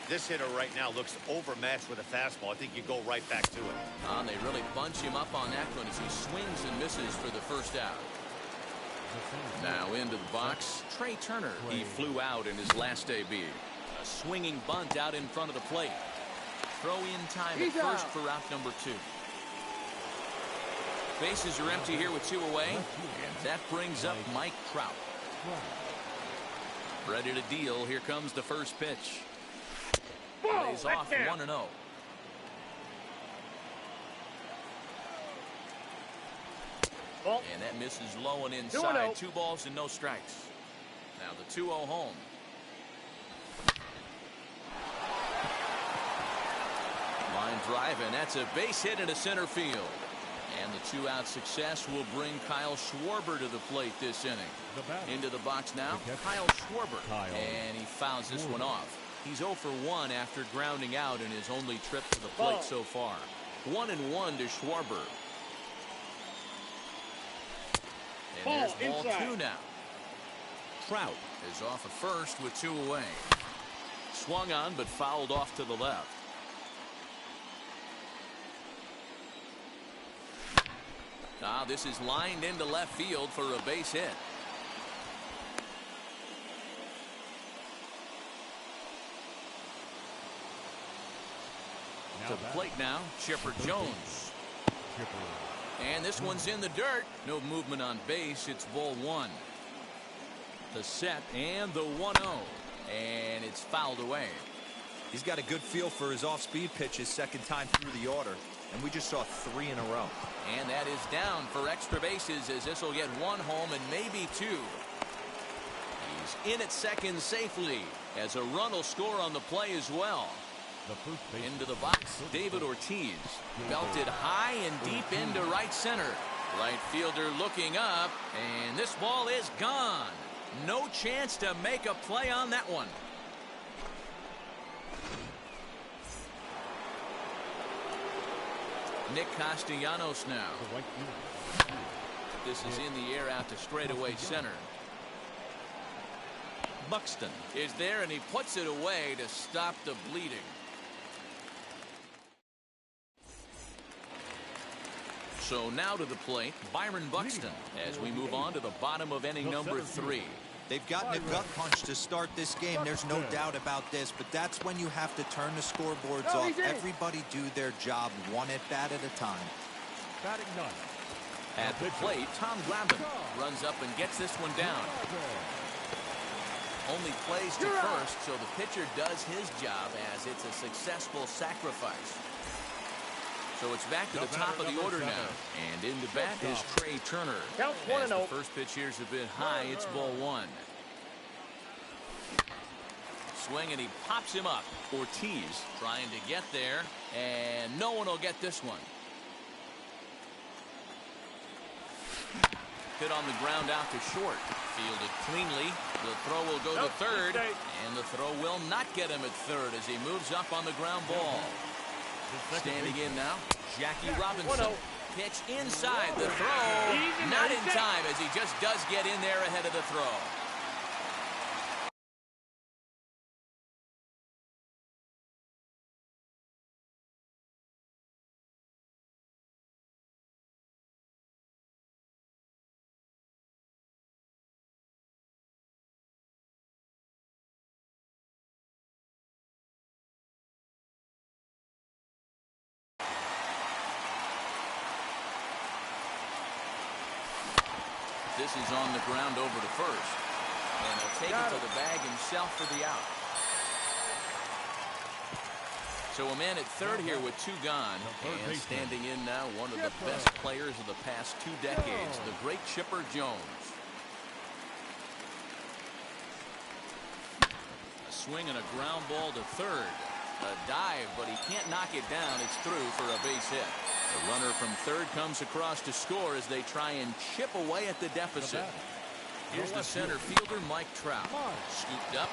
This hitter right now looks overmatched with a fastball. I think you go right back to it. And they really bunch him up on that one as he swings and misses for the first out. Now into the box, Trey Turner. He flew out in his last AB. A swinging bunt out in front of the plate. Throw in time at first for out number 2. Bases are empty here with 2 away. And that brings up Mike Trout. Ready to deal. Here comes the first pitch. Lays off 1-0. And that misses low and inside. 2 balls and no strikes. Now the 2-0 home. Line drive, and that's a base hit into center field. And the 2-out success will bring Kyle Schwarber to the plate this inning. Into the box now, Kyle Schwarber. And he fouls this one off. He's 0 for 1 after grounding out in his only trip to the plate so far. 1-1 to Schwarber. And there's ball 2 now. Trout is off at first with 2 away. Swung on but fouled off to the left. Now this is lined into left field for a base hit. To the plate now, Chipper Jones. And this one's in the dirt. No movement on base. It's ball 1. The set and the 1-0. And it's fouled away. He's got a good feel for his off-speed pitches second time through the order. And we just saw 3 in a row. And that is down for extra bases as this will get 1 home and maybe 2. He's in at second safely as a run will score on the play as well. Into the box, David Ortiz. Belted high and deep into right center. Right fielder looking up, and this ball is gone. No chance to make a play on that one. Nick Castellanos now. This is in the air out to straightaway center. Buxton is there, and he puts it away to stop the bleeding. So now to the plate, Byron Buxton, as we move on to the bottom of inning number 3. They've gotten a gut punch to start this game. There's no doubt about this, but that's when you have to turn the scoreboards off. Everybody do their job 1 at-bat at a time. Batting 9. At the plate, Tom Glavine runs up and gets this one down. Only plays to first, so the pitcher does his job as it's a successful sacrifice. So it's back to the top of the order now. And in the bat is Trey Turner. As the first pitch here's a bit high, it's ball 1. Swing, and he pops him up. Ortiz trying to get there, and no one will get this one. Hit on the ground out to short. Fielded cleanly. The throw will go to third, and the throw will not get him at third as he moves up on the ground ball. Standing in now, Jackie Robinson. Pitch inside the throw. Not in time as he just does get in there ahead of the throw. This is on the ground over to first. And he'll take it to the bag himself for the out. So a man at third here with two gone. And standing in now, one of the best players of the past 2 decades, the great Chipper Jones. A swing and a ground ball to third. A dive, but he can't knock it down. It's through for a base hit. The runner from third comes across to score as they try and chip away at the deficit. Here's the center fielder, Mike Trout. Scooped up,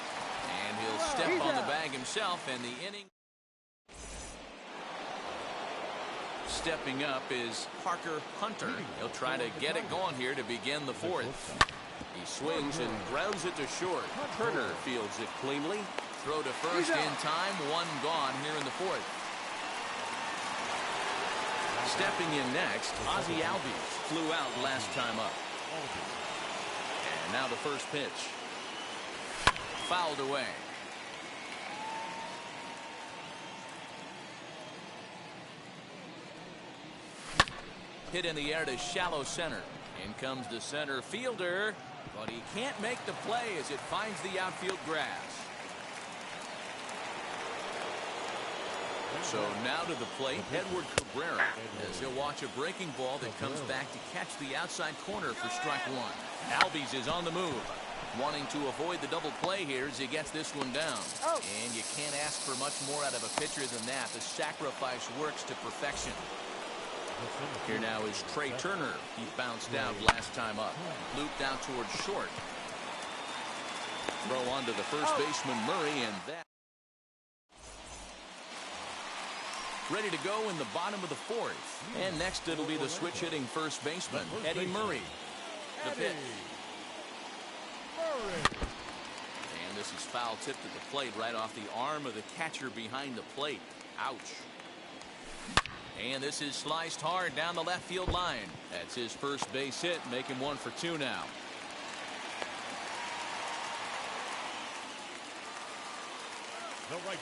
and he'll step on the bag himself, and the inning. Stepping up is Parker Hunter. He'll try to get it going here to begin the fourth. He swings and grounds it to short. Turner fields it cleanly. Throw to first in time. One gone here in the fourth. Stepping in next, Ozzie Albies flew out last time up. And now the first pitch. Fouled away. Hit in the air to shallow center. In comes the center fielder, but he can't make the play as it finds the outfield grass. So now to the plate, Edward Cabrera, as he'll watch a breaking ball that comes back to catch the outside corner for strike one. Albies is on the move, wanting to avoid the double play here as he gets this one down. And you can't ask for much more out of a pitcher than that. The sacrifice works to perfection. Here now is Trey Turner. He bounced out last time up. Looped out towards short. Throw on to the first baseman Murray, and that. Ready to go in the bottom of the fourth. And next it'll be the switch hitting first baseman, Eddie Murray. The pitch. And this is foul tipped at the plate right off the arm of the catcher behind the plate. Ouch. And this is sliced hard down the left field line. That's his first base hit, making 1 for 2 now.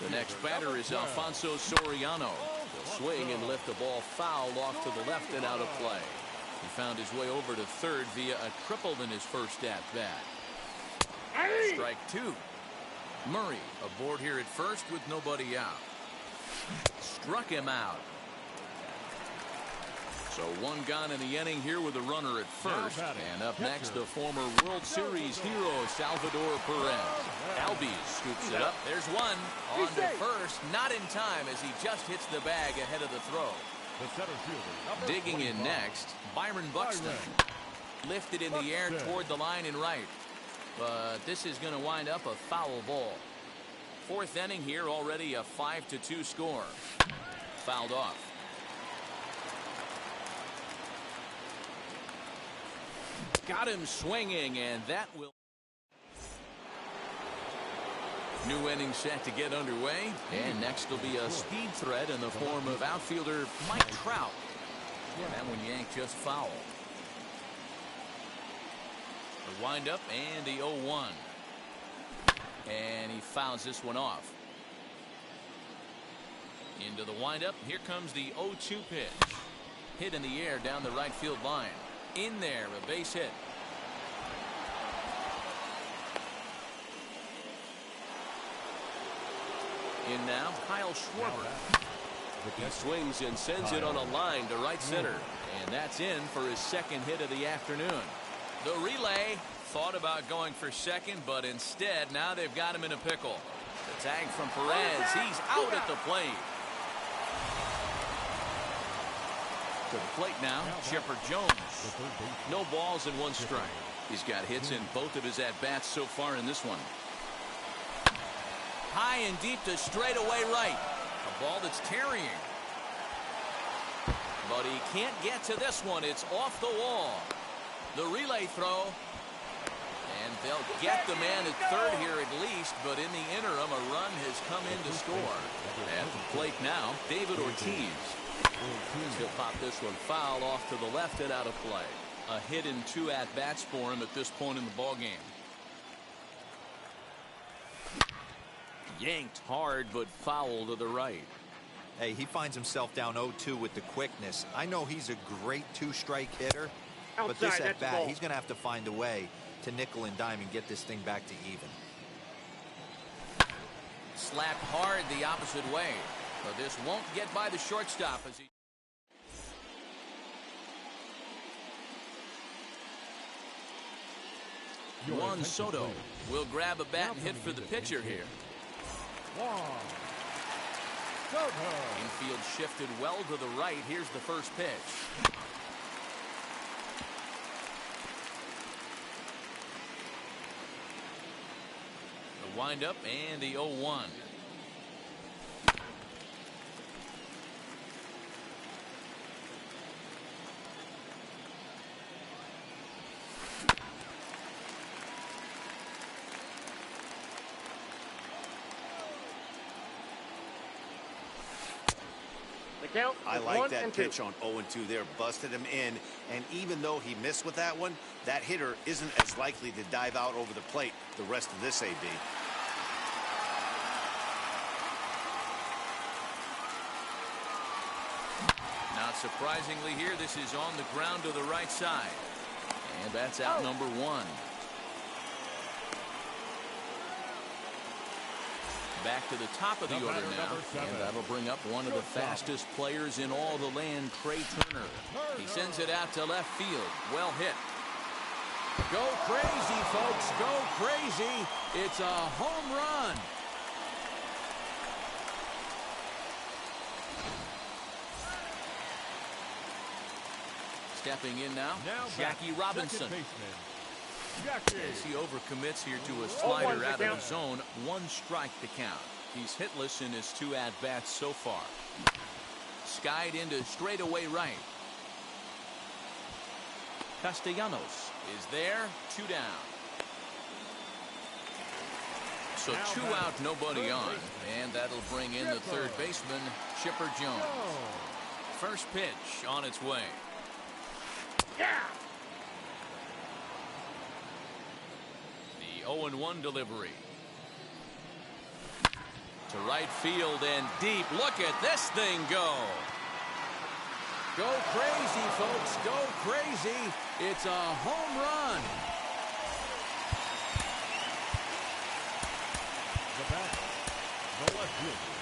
The next batter is Alfonso Soriano. He'll swing and lift the ball foul off to the left and out of play. He found his way over to third via a triple in his first at-bat. Strike 2. Murray aboard here at first with nobody out. Struck him out. So 1 gone in the inning here with a runner at first. And up next, the former World Series hero, Salvador Perez. Albies scoops it up. There's one. On to first. Not in time as he just hits the bag ahead of the throw. Digging in next, Byron Buxton. Lifted in the air toward the line and right. But this is going to wind up a foul ball. Fourth inning here, already a 5-2 score. Fouled off. Got him swinging, and that will. New inning set to get underway, and next will be a speed threat in the form of outfielder Mike Trout. That one yanked just foul. The windup and the 0-1. And he fouls this one off. Into the windup. Here comes the 0-2 pitch. Hit in the air down the right field line. In there, a base hit. In now, Kyle Schwarber. He swings and sends it on a line to right center. And that's in for his second hit of the afternoon. The relay thought about going for second, but instead, now they've got him in a pickle. The tag from Perez. He's out at the plate. To the plate now, Chipper Jones. No balls and 1 strike. He's got hits in both of his at-bats so far in this one. High and deep to straightaway right. A ball that's carrying. But he can't get to this one. It's off the wall. The relay throw. And they'll get the man at third here at least, but in the interim, a run has come in to score. At the plate now, David Ortiz. He'll pop this one foul off to the left and out of play. A hit in 2 at-bats for him at this point in the ballgame. Yanked hard, but foul to the right. Hey, he finds himself down 0-2 with the quickness. I know he's a great 2-strike hitter, but this at bat, he's going to have to find a way to nickel and dime and get this thing back to even. Slapped hard the opposite way, but this won't get by the shortstop as he. Juan Soto will grab a bat and hit for the pitcher here. Infield shifted well to the right. Here's the first pitch. The windup and the 0-1. I like that pitch on 0-2 there. Busted him in, and even though he missed with that one, that hitter isn't as likely to dive out over the plate the rest of this AB. Not surprisingly here, this is on the ground to the right side. And that's out number 1. Back to the top of the order now, and that'll bring up one of the fastest players in all the land, Trey Turner. He sends it out to left field. Well hit. Go crazy, folks. Go crazy. It's a home run. Stepping in now Jackie Robinson. As he overcommits here to a slider out of the zone, 1 strike to count. He's hitless in his 2 at-bats so far. Skied into straightaway right. Castellanos is there, 2 down. So 2 out, nobody on, and that'll bring in the third baseman, Chipper Jones. First pitch on its way. The 0-1 delivery. To right field and deep. Look at this thing go. Go crazy, folks. Go crazy. It's a home run. The batter, the left fielder,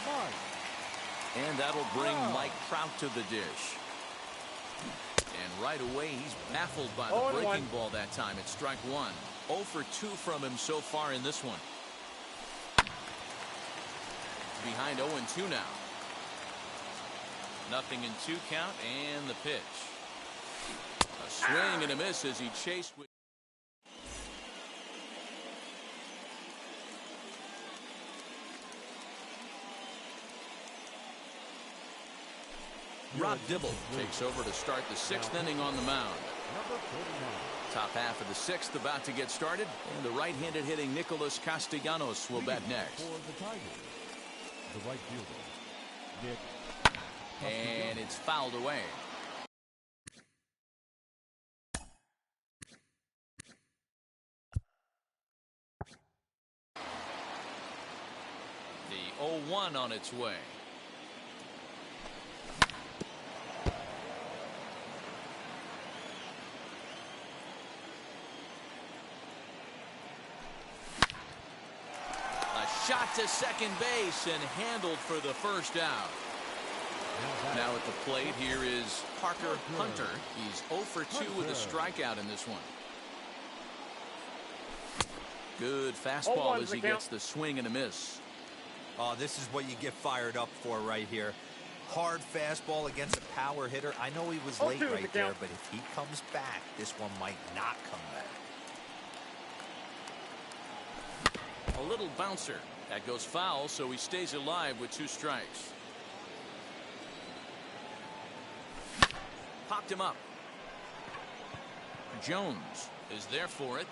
Mike. And that'll bring Mike Trout to the dish. And right away, he's baffled by the breaking ball that time. It's strike 1. 0 for 2 from him so far in this one. Behind 0-2 now. Nothing in 2 count, and the pitch. A swing and a miss as he chased with. Rob Dibble takes over to start the 6th inning on the mound. Top half of the 6th about to get started, and the right-handed hitting Nicholas Castellanos will bat next. The right fielder, Nick. And it's fouled away. The 0-1 on its way. Shot to second base and handled for the first out. Now at the plate here is Parker Hunter. He's 0 for 2 with a strikeout in this one. Good fastball as he gets the swing and a miss. Oh, this is what you get fired up for right here. Hard fastball against a power hitter. I know he was late right there, but if he comes back, this one might not come back. A little bouncer. That goes foul, so he stays alive with 2 strikes. Popped him up. Jones is there for it.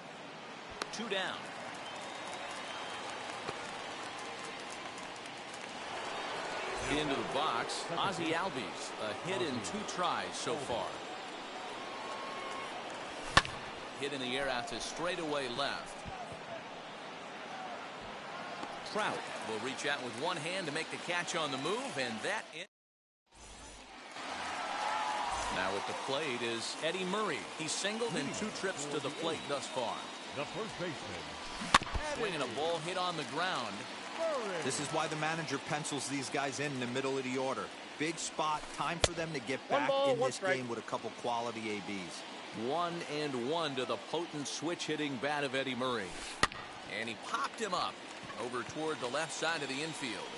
2 down. Into the box, Ozzie Albies, a hit in 2 tries so far. Hit in the air out to straightaway left. Trout will reach out with one hand to make the catch on the move, and that now at the plate is Eddie Murray. He's singled in 2 trips to the plate thus far. The first baseman. Swinging a ball hit on the ground. This is why the manager pencils these guys in the middle of the order. Big spot, time for them to get back in this game with a couple quality ABs. 1-1 to the potent switch-hitting bat of Eddie Murray. And he popped him up over toward the left side of the infield.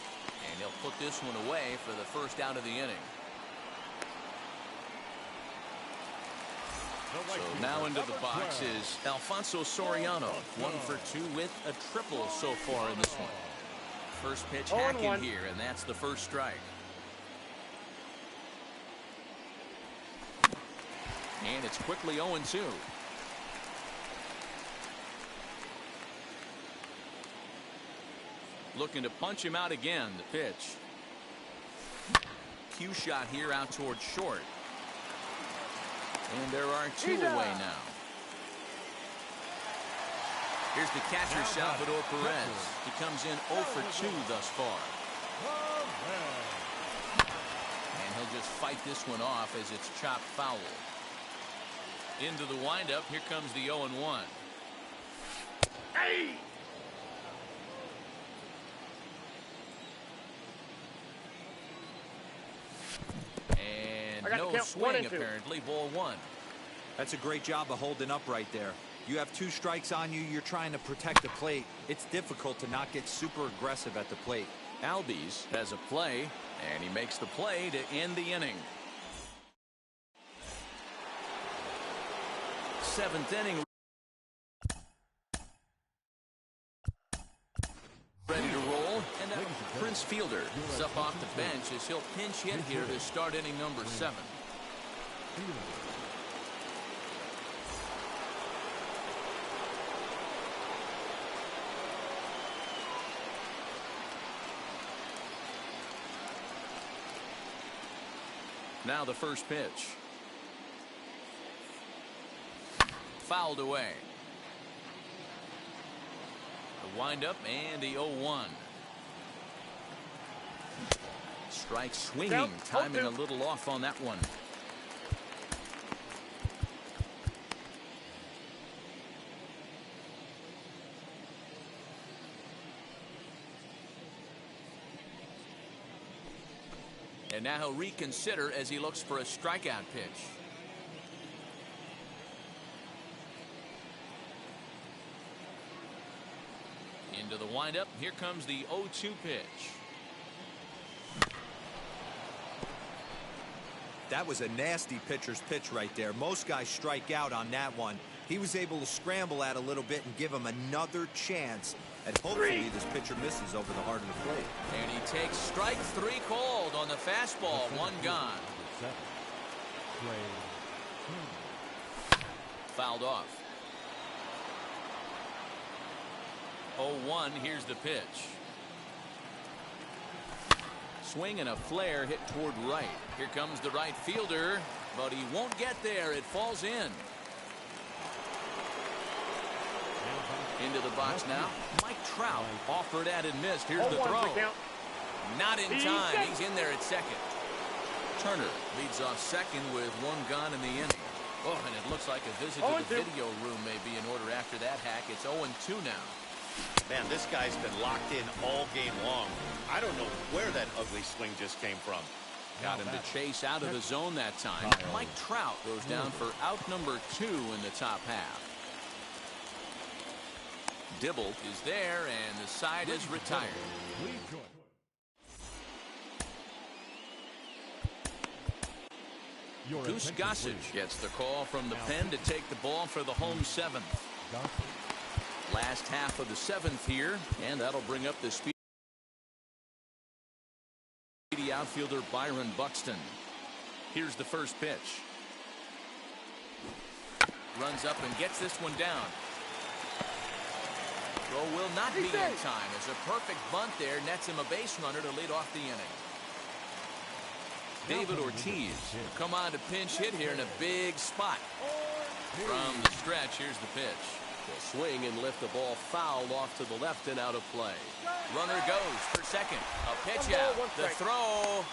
And he'll put this one away for the first out of the inning. So now into the box is Alfonso Soriano. 1 for 2 with a triple so far in this one. First pitch hack in here, and that's the first strike. And it's quickly 0-2. Looking to punch him out again. The pitch. Cue shot here out towards short. And there are 2 away now. Here's the catcher, Salvador Perez. He comes in 0 for 2 thus far. And he'll just fight this one off as it's chopped foul. Into the windup. Here comes the 0-1. Hey! And no swing apparently. Ball 1. That's a great job of holding up right there. You have 2 strikes on you. You're trying to protect the plate. It's difficult to not get super aggressive at the plate. Albies has a play, and he makes the play to end the inning. 7th inning. Ready to roll. And Prince Fielder is up off the bench as he'll pinch hit here to start inning number 7. Now the first pitch. Fouled away. The windup and the 0-1. Strike swinging, timing a little off on that one. And now he'll reconsider as he looks for a strikeout pitch. Into the windup. Here comes the 0-2 pitch. That was a nasty pitcher's pitch right there. Most guys strike out on that one. He was able to scramble at a little bit and give him another chance. And hopefully this pitcher misses over the heart of the plate. And he takes strike 3 called on the fastball. 1 gone. Fouled off. 0-1. Here's the pitch. Swing and a flare hit toward right. Here comes the right fielder, but he won't get there. It falls in. Into the box now. Mike Trout offered at and missed. Here's the throw. Not in time. He's in there at second. Turner leads off second with 1 gone in the inning. Oh, and it looks like a visit to the video room may be in order after that hack. It's 0-2 now. Man, this guy's been locked in all game long. I don't know where that ugly swing just came from. Got him to chase out of the zone that time. Mike Trout goes down for out number 2 in the top half. Dibble is there, and the side is retired. Goose Gossage gets the call from the pen to take the ball for the home 7th. Last half of the 7th here, and that'll bring up the speedy outfielder Byron Buxton. Here's the first pitch. Runs up and gets this one down. Throw will not be in time as a perfect bunt there nets him a base runner to lead off the inning. David Ortiz will come on to pinch hit here in a big spot. From the stretch, here's the pitch. Will swing and lift the ball foul off to the left and out of play. Runner goes for second. A pitch out. The throw.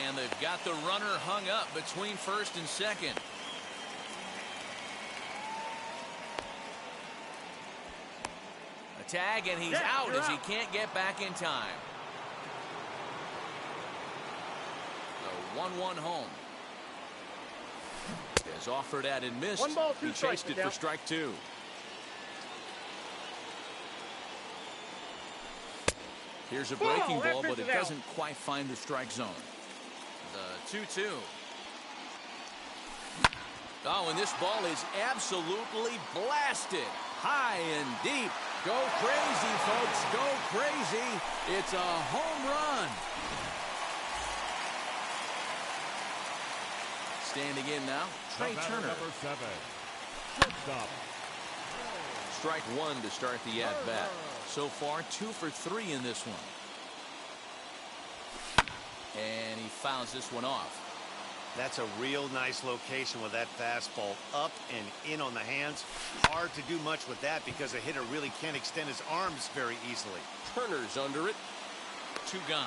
And they've got the runner hung up between first and second. A tag, and he's out as he can't get back in time. The 1-1 home. Is offered at and missed. He chased it for strike two. Here's a breaking ball, but it doesn't quite find the strike zone. The 2-2. Oh, and this ball is absolutely blasted. High and deep. Go crazy, folks. Go crazy. It's a home run. Standing in now, Trey Turner. Number 7. Shortstop. Strike one to start the at-bat. So far, 2 for 3 in this one. And he fouls this one off. That's a real nice location with that fastball up and in on the hands. Hard to do much with that because a hitter really can't extend his arms very easily. Turner's under it. 2 gone.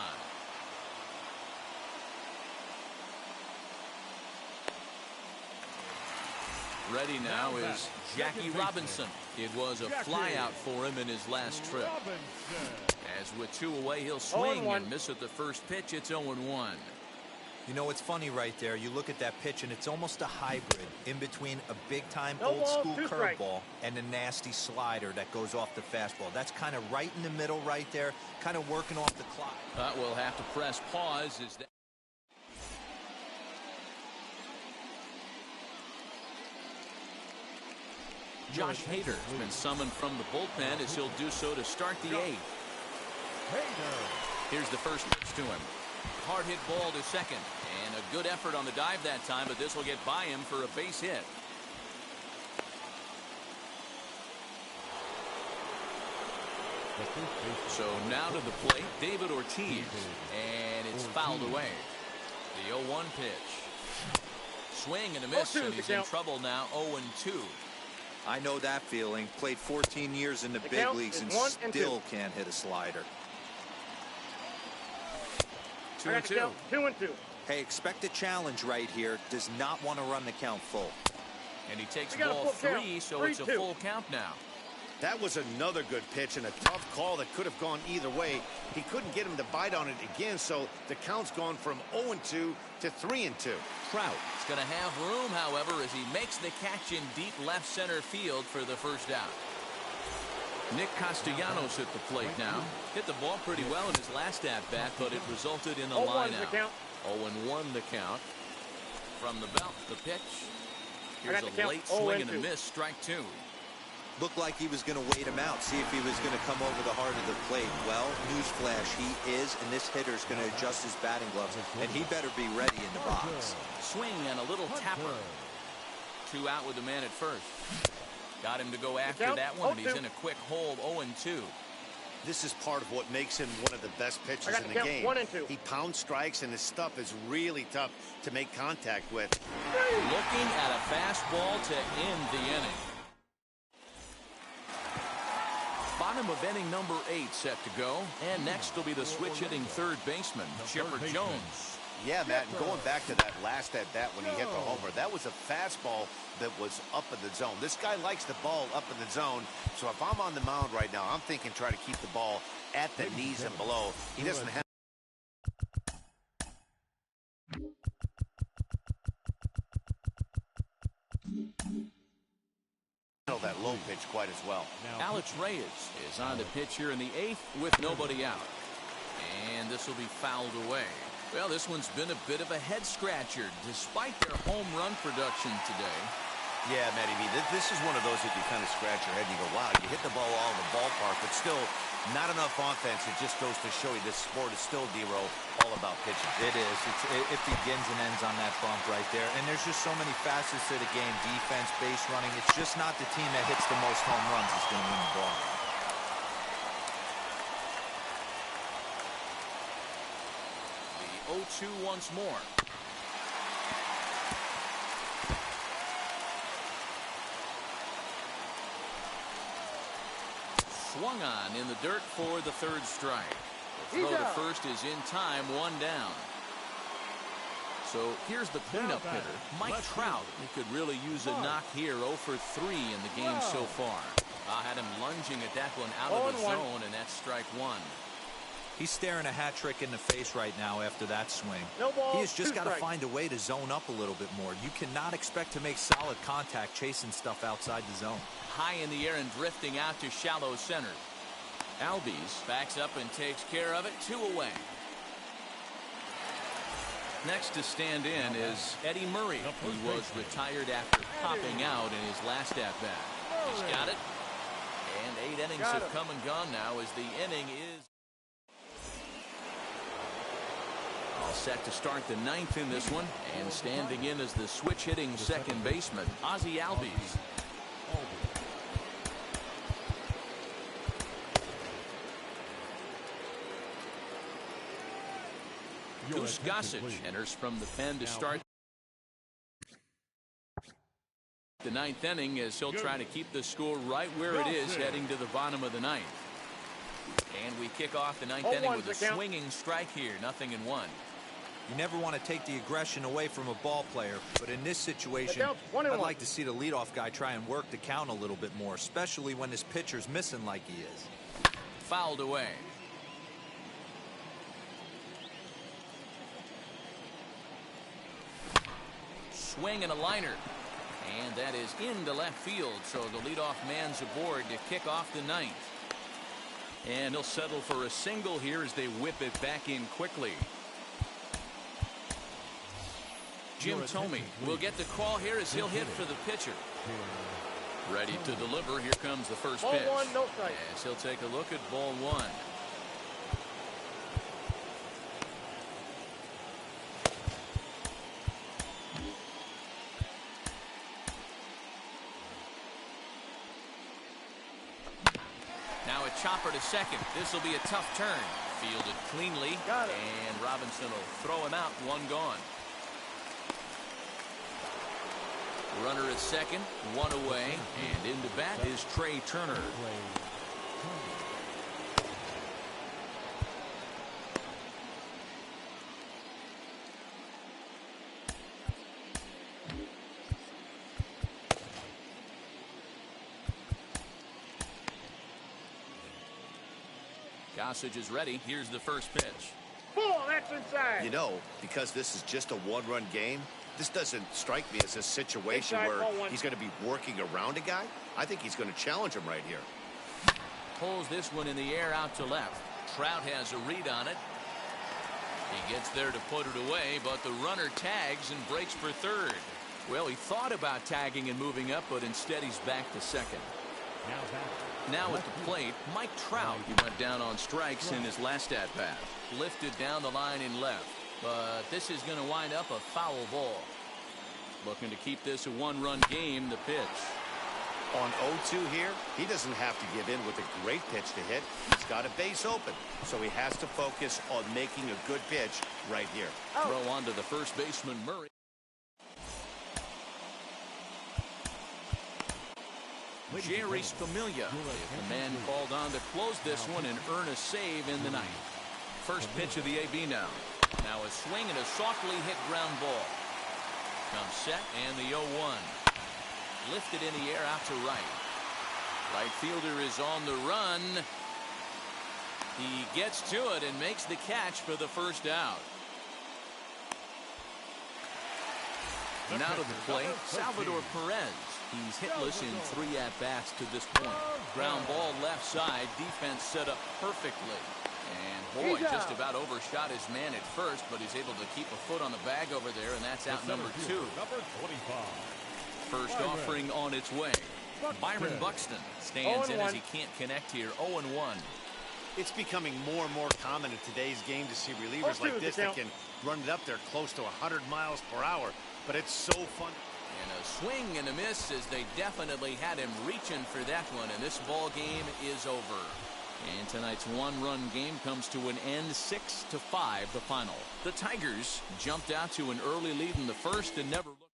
Ready now is Jackie Robinson. It was a flyout for him in his last trip. As with 2 away, he'll swing and miss at the first pitch. It's 0-1. You know, it's funny right there. You look at that pitch, and it's almost a hybrid in between a big-time old-school curveball and a nasty slider that goes off the fastball. That's kind of right in the middle right there, kind of working off the clock. We'll have to press pause. Is that Josh Hader has been summoned from the bullpen as he'll do so to start the 8th. Here's the first pitch to him. Hard hit ball to second, and a good effort on the dive that time, but this will get by him for a base hit. So now to the plate, David Ortiz, and it's fouled away. The 0-1 pitch. Swing and a miss, and he's in trouble now. 0-2. I know that feeling. Played 14 years in the big leagues and still can't hit a slider. 2-2. 2-2. Hey, expect a challenge right here. Does not want to run the count full. And he takes ball 3, so it's a full count now. That was another good pitch and a tough call that could have gone either way. He couldn't get him to bite on it again, so the count's gone from 0-2 to 3-2. Trout is going to have room, however, as he makes the catch in deep left center field for the first out. Nick Castellanos at the plate now. Hit the ball pretty well in his last at-bat, but it resulted in a line out. 0-1 the count. From the belt, the pitch. Here's a late swing and a miss, strike 2. Looked like he was going to wait him out, see if he was going to come over the heart of the plate. Well, newsflash, he is, and this hitter's going to adjust his batting gloves, and he better be ready in the box. Swing and a little tapper. 2 out with the man at first. Got him to go after that one, and he's in a quick hold. 0-2. This is part of what makes him one of the best pitchers in the game. He pounds strikes, and his stuff is really tough to make contact with. Looking at a fastball to end the inning. Bottom of inning number 8 set to go. And next will be the switch-hitting third baseman, Chipper Jones. Yeah, Matt, and going back to that last at-bat when he hit the homer, that was a fastball that was up in the zone. This guy likes the ball up in the zone, so if I'm on the mound right now, I'm thinking try to keep the ball at the knees and below. He doesn't have that low pitch quite as well. Alex Reyes is on the pitch here in the 8th with nobody out. And this will be fouled away. Well, this one's been a bit of a head-scratcher despite their home run production today. Yeah, Matty B, this is one of those that you kind of scratch your head and you go, wow, you hit the ball all in the ballpark, but still Not enough offense. It just goes to show you this sport is still, D-Row, all about pitching. It is. It begins and ends on that bump right there. And there's just so many facets to the game. Defense, base running. It's just not the team that hits the most home runs is going to win the ball. The 0-2 once more. Swung on in the dirt for the third strike. The throw to first is in time, one down. So here's the cleanup hitter, Mike Trout. He could really use a knock here. 0 for 3 in the game so far. I had him lunging at that one out of the zone, and that's strike one. He's staring a hat trick in the face right now after that swing. No ball, he has just got to 2 strikes. find a way to zone up a little bit more. You cannot expect to make solid contact chasing stuff outside the zone. High in the air and drifting out to shallow center. Albies backs up and takes care of it. 2 away. Next to stand in is Eddie Murray, who was retired after popping out in his last at-bat. He's got it. And 8 innings have come and gone now as the inning is all set to start the 9th in this one. And standing in as the switch-hitting second baseman, Ozzie Albies. Goose Gossage enters from the pen to start the 9th inning as he'll try to keep the score right where it is heading to the bottom of the 9th. And we kick off the 9th inning with a swinging strike here, 0-1. You never want to take the aggression away from a ball player, but in this situation, I'd like to see the leadoff guy try and work the count a little bit more, especially when his pitcher's missing like he is. Fouled away. Swing and a liner. And that is into left field, so the leadoff man's aboard to kick off the 9th. And he'll settle for a single here as they whip it back in quickly. Jim Thome will get the call here as he'll hit for the pitcher. Ready to deliver. Here comes the first pitch. Ball 1, no strike. As he'll take a look at ball 1. Now a chopper to second. This will be a tough turn. Fielded cleanly. And Robinson will throw him out. 1 gone. Runner at second, 1 away, and into bat is Trey Turner. Gossage is ready. Here's the first pitch. Ball, that's inside. You know, because this is just a 1-run game, this doesn't strike me as a situation where he's going to be working around a guy. I think he's going to challenge him right here. Pulls this one in the air out to left. Trout has a read on it. He gets there to put it away, but the runner tags and breaks for third. Well, he thought about tagging and moving up, but instead he's back to second. Now at the plate, Mike Trout. He went down on strikes in his last at-bat. Lifted down the line in left. But this is going to wind up a foul ball. Looking to keep this a 1-run game, the pitch. On 0-2 here, he doesn't have to give in with a great pitch to hit. He's got a base open, so he has to focus on making a good pitch right here. Throw on to the first baseman, Murray. Jerry Spamiglia, the man called on to close this one and earn a save in the 9th. First pitch of the AB now. Now a swing and a softly hit ground ball. Comes set and the 0-1. Lifted in the air out to right. Right fielder is on the run. He gets to it and makes the catch for the first out. Now to the plate, Salvador Perez. He's hitless in 3 at-bats to this point. Ground ball left side. Defense set up perfectly. And boy, just about overshot his man at first, but he's able to keep a foot on the bag over there, and that's out number 2. First offering on its way. Byron Buxton stands in as he can't connect here. 0-1. It's becoming more and more common in today's game to see relievers like this that can run it up there close to 100 miles per hour. But it's so fun. And a swing and a miss, as they definitely had him reaching for that one. And this ball game is over. And tonight's one-run game comes to an end, 6-5, the final. The Tigers jumped out to an early lead in the first and never looked.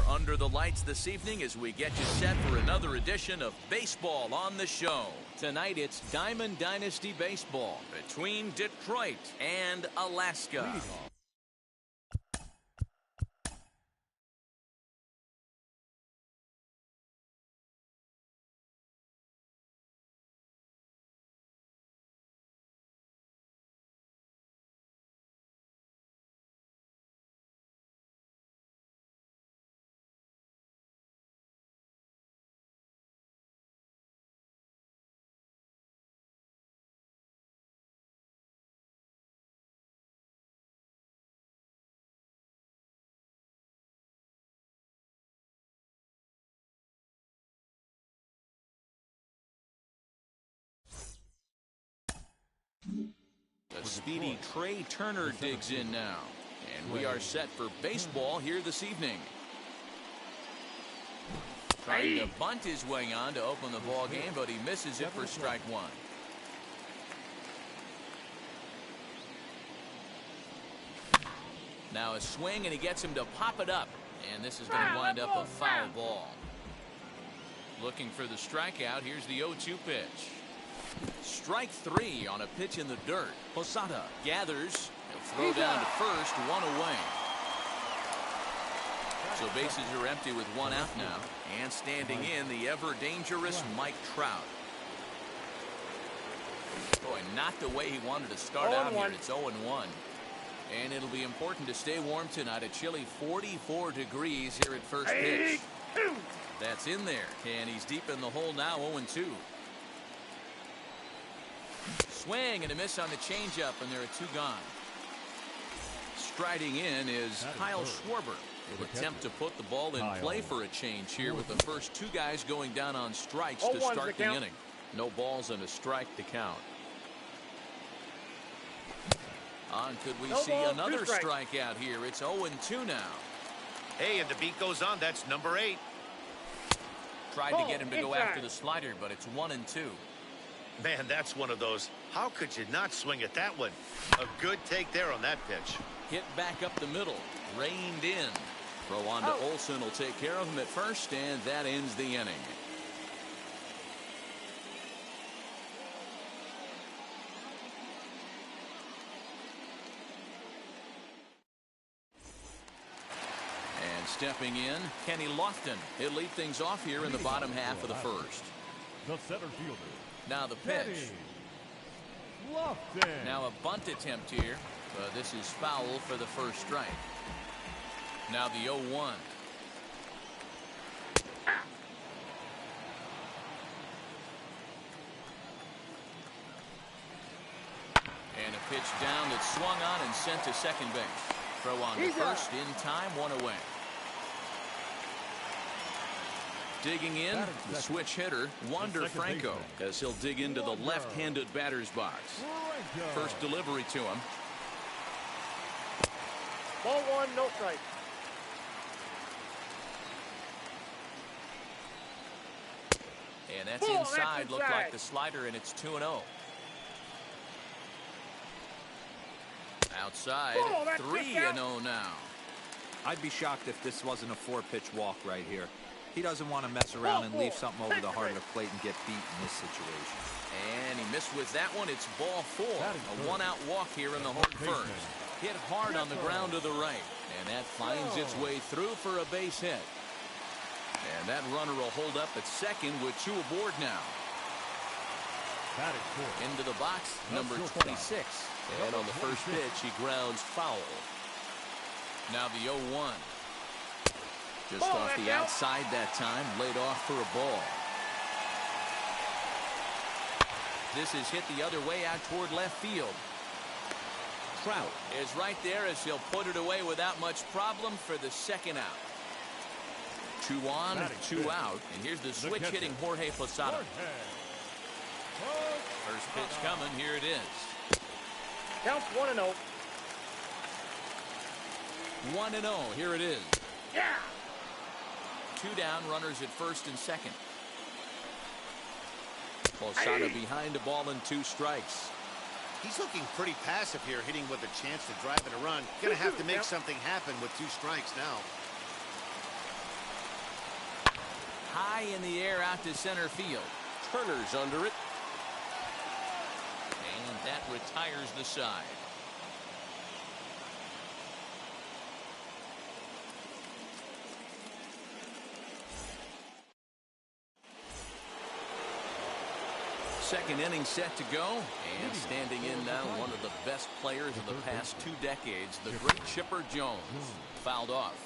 Under the lights this evening as we get you set for another edition of Baseball on the Show. Tonight it's Diamond Dynasty Baseball between Detroit and Alaska. The speedy Trey Turner digs in now. And we are set for baseball here this evening. Trying to bunt his way on to open the ball game, but he misses it for strike one. Now a swing, and he gets him to pop it up. And this is going to wind up a foul ball. Looking for the strikeout. Here's the 0-2 pitch. Strike three on a pitch in the dirt. Posada gathers. He'll throw down to first, one away. So bases are empty with one out now. And standing in, the ever-dangerous Mike Trout. Boy, not the way he wanted to start out here. It's 0-1. And it'll be important to stay warm tonight. A chilly 44 degrees here at first pitch. That's in there. And he's deep in the hole now, 0-2. Swing and a miss on the changeup, and there are two gone. Striding in is Kyle Schwarber. He'll attempt to put the ball in play for a change here with the first two guys going down on strikes to start the inning. No balls and a strike to count. Could we see another strikeout here? It's 0-2 now. Hey, and the beat goes on. That's number 8. Tried to get him to go after the slider, but it's 1-2. Man, that's one of those. How could you not swing at that one? A good take there on that pitch. Hit back up the middle. Reined in. Throw on to Olsen will take care of him at first, and that ends the inning. And stepping in, Kenny Lofton. He'll lead things off here in the bottom half of the first. The center fielder. Now the pitch. Now a bunt attempt here. But this is foul for the first strike. Now the 0-1. And a pitch down that's swung on and sent to second base. Throw on to first in time, one away. Digging in, the switch hitter, Wander Franco, as he'll dig into the left-handed batter's box. First delivery to him. Ball one, no strike. And that's inside. Looked like the slider, and it's 2-0. Outside, 3-0 now. I'd be shocked if this wasn't a 4-pitch walk right here. He doesn't want to mess around and leave something over the heart of the plate and get beat in this situation. And he missed with that one. It's ball 4. A one-out walk here in the home first. Hit hard on the ground to the right. And that finds its way through for a base hit. And that runner will hold up at second with 2 aboard now. Into the box, number 26. And on the first pitch, he grounds foul. Now the 0-1. Just off the outside that time, laid off for a ball. This is hit the other way out toward left field. Trout is right there as he'll put it away without much problem for the second out. 2 on, 2 out, and here's the switch hitting Jorge Posada. First pitch coming, here it is. Counts 1-0. 1-0, here it is. Yeah. 2 down, runners at first and second. Posada behind the ball and 2 strikes. He's looking pretty passive here, hitting with a chance to drive in a run. Gonna have to make something happen with 2 strikes now. High in the air out to center field. Turner's under it. And that retires the side. Second inning set to go, and standing in now one of the best players of the past 2 decades, the great Chipper Jones. Fouled off.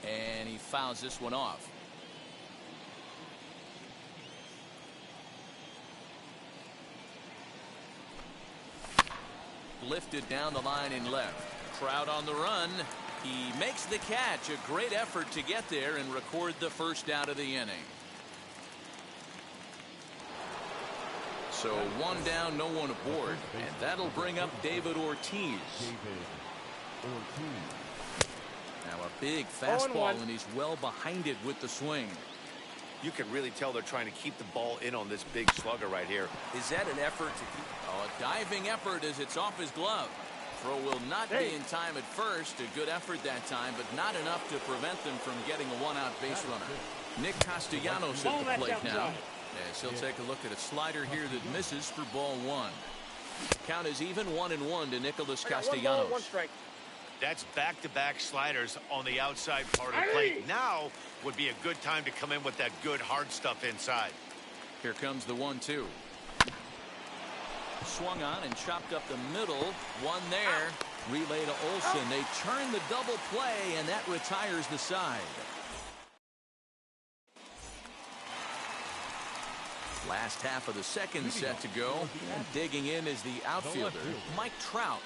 And he fouls this one off. Lifted down the line in left. Trout on the run. He makes the catch. A great effort to get there and record the first out of the inning. So 1 down, no one aboard. And that'll bring up David Ortiz. Now a big fastball, and he's well behind it with the swing. You can really tell they're trying to keep the ball in on this big slugger right here. Is that an effort to keep? Oh, a diving effort as it's off his glove. Throw will not be in time at first. A good effort that time, but not enough to prevent them from getting a 1-out base runner. Nick Castellanos at the plate now. As he'll take a look at a slider here that misses for ball 1. Count is even 1-1 to Nicholas Castellanos. 1 ball, 1 strike. That's back-to-back sliders on the outside part of the plate. Now would be a good time to come in with that good hard stuff inside. Here comes the 1-2. Swung on and chopped up the middle. 1 there. Relay to Olsen. They turn the double play, and that retires the side. Last half of the second set to go. And digging in is the outfielder, Mike Trout.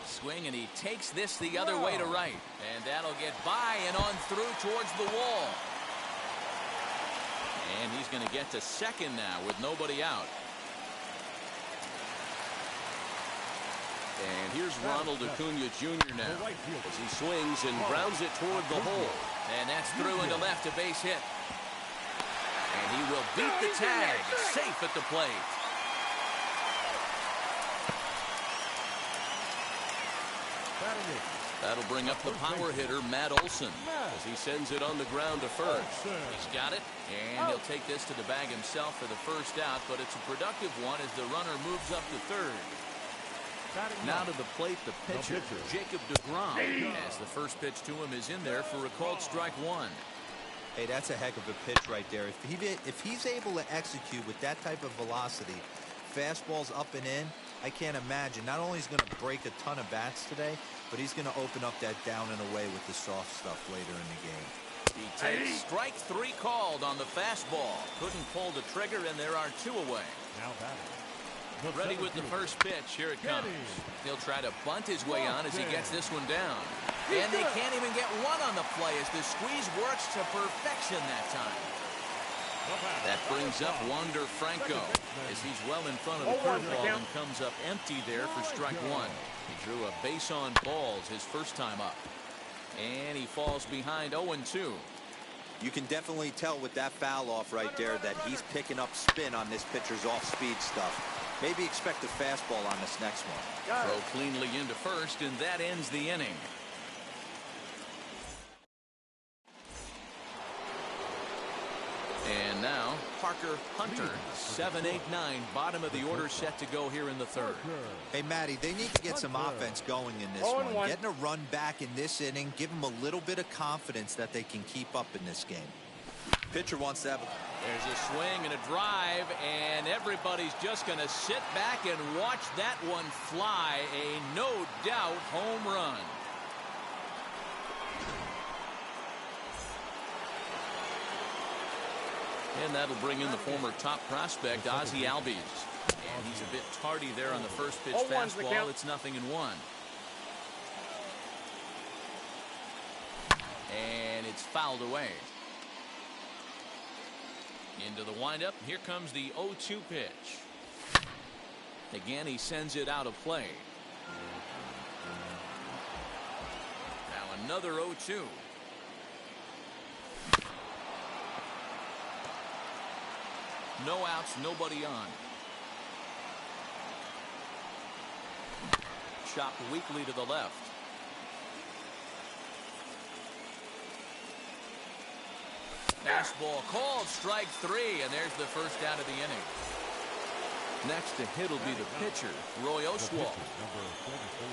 Swing, and he takes this the other way to right. And that'll get by and on through towards the wall. And he's going to get to second now with nobody out. And here's Ronald Acuna Jr. now as he swings and grounds it toward the hole. And that's through into left, a base hit. And he will beat the tag, safe at the plate. That'll bring up the power hitter, Matt Olson, as he sends it on the ground to first. He's got it, and he'll take this to the bag himself for the first out, but it's a productive one as the runner moves up to third. Now to the plate, the pitcher, Jacob deGrom, as the first pitch to him is in there for a called strike 1. Hey, that's a heck of a pitch right there. If he's able to execute with that type of velocity, fastballs up and in, I can't imagine. Not only is he going to break a ton of bats today, but he's going to open up that down and away with the soft stuff later in the game. He takes strike 3 called on the fastball. Couldn't pull the trigger, and there are 2 away. Now batting. Ready with the first pitch. Here it comes. He'll try to bunt his way on as he gets this one down. And they can't even get one on the play as the squeeze works to perfection that time. That brings up Wander Franco as he's well in front of the curveball and comes up empty there for strike 1. He drew a base on balls his first time up. And he falls behind 0-2. You can definitely tell with that foul off right there that he's picking up spin on this pitcher's off-speed stuff. Maybe expect a fastball on this next one. Throw cleanly into first, and that ends the inning. And now Parker Hunter, 7, 8, 9, bottom of the order, set to go here in the third. Hey, Matty, they need to get some offense going in this one. Getting a run back in this inning, give them a little bit of confidence that they can keep up in this game. Pitcher wants to have There's a swing and a drive, and everybody's just going to sit back and watch that one fly. A no doubt home run. And that'll bring in the former top prospect, Ozzie Albies. And he's a bit tardy there on the first pitch fastball. It's 0-1. And it's fouled away. Into the windup. Here comes the 0-2 pitch. Again, he sends it out of play. Now another 0-2. No outs, nobody on. Chopped weakly to the left. Fastball called, strike 3, and there's the first out of the inning. Next to hit will be the pitcher, Roy Oswalt.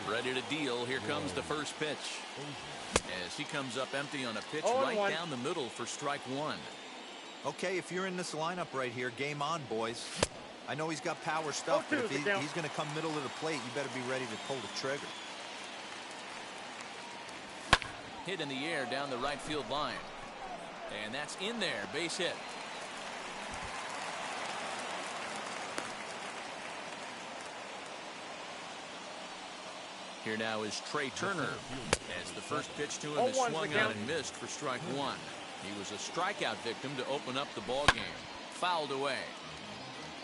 Ready to deal. Here comes the first pitch. As he comes up empty on a pitch right down the middle for strike 1. Okay, if you're in this lineup right here, game on, boys. I know he's got power stuff, but if he's going to come middle of the plate, you better be ready to pull the trigger. Hit in the air down the right field line. And that's in there, base hit. Here now is Trey Turner, as the first pitch to him is swung on and missed for strike 1. He was a strikeout victim to open up the ball game. Fouled away.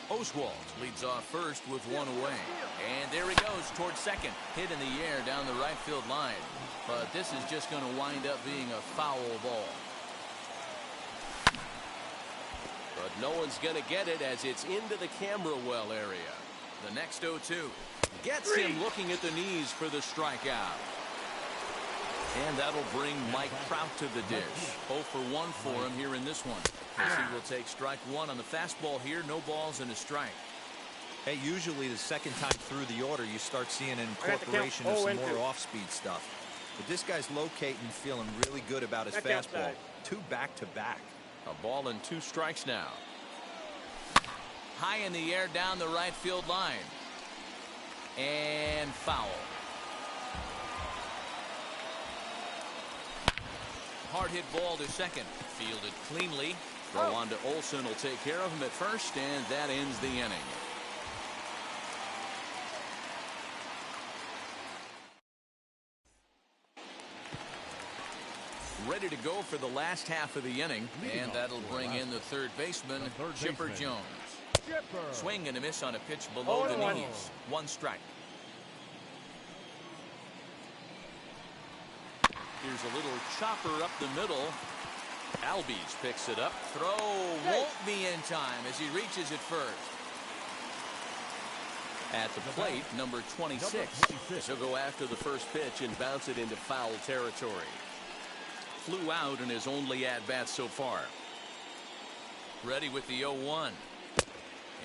Oswalt leads off first with 1 away. And there he goes towards second. Hit in the air down the right field line. But this is just going to wind up being a foul ball. But no one's going to get it as it's into the camera well area. The next 0-2 gets him looking at the knees for the strikeout. And that'll bring Mike Trout to the dish. 0 for 1 for him here in this one. As he will take strike 1 on the fastball here. No balls and a strike. Hey, usually the second time through the order, you start seeing an incorporation of some more off-speed stuff. But this guy's locating, feeling really good about his fastball. 2 back-to-back. A ball and 2 strikes now. High in the air down the right field line. And foul. Hard hit ball to second. Fielded cleanly. Throw on to Olsen will take care of him at first, and that ends the inning. Ready to go for the last half of the inning, and that'll bring in the third baseman, Chipper Jones. Swing and a miss on a pitch below the knees. 1 strike. Here's a little chopper up the middle. Albies picks it up. Throw won't be in time as he reaches it first. At the plate, number 26. He'll go after the first pitch and bounce it into foul territory. Flew out in his only at-bat so far. Ready with the 0-1.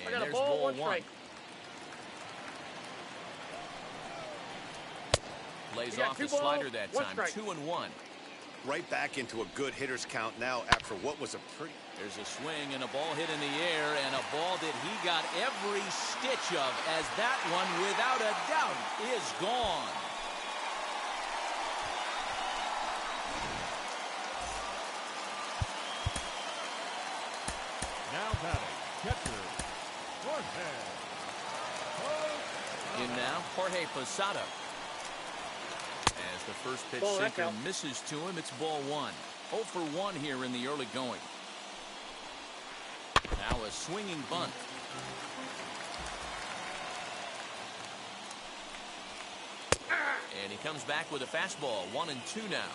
And there's ball 1. Lays off the slider that time. 2-1. Right back into a good hitter's count now after what was a pretty... There's a swing and a ball hit in the air, and a ball that he got every stitch of, as that one, without a doubt, is gone. Now batting, catcher, Jorge. In now, Jorge Posada. As the first pitch sinker misses to him, it's ball 1. 0 for 1 here in the early going. Now a swinging bunt. And he comes back with a fastball. 1-2 now.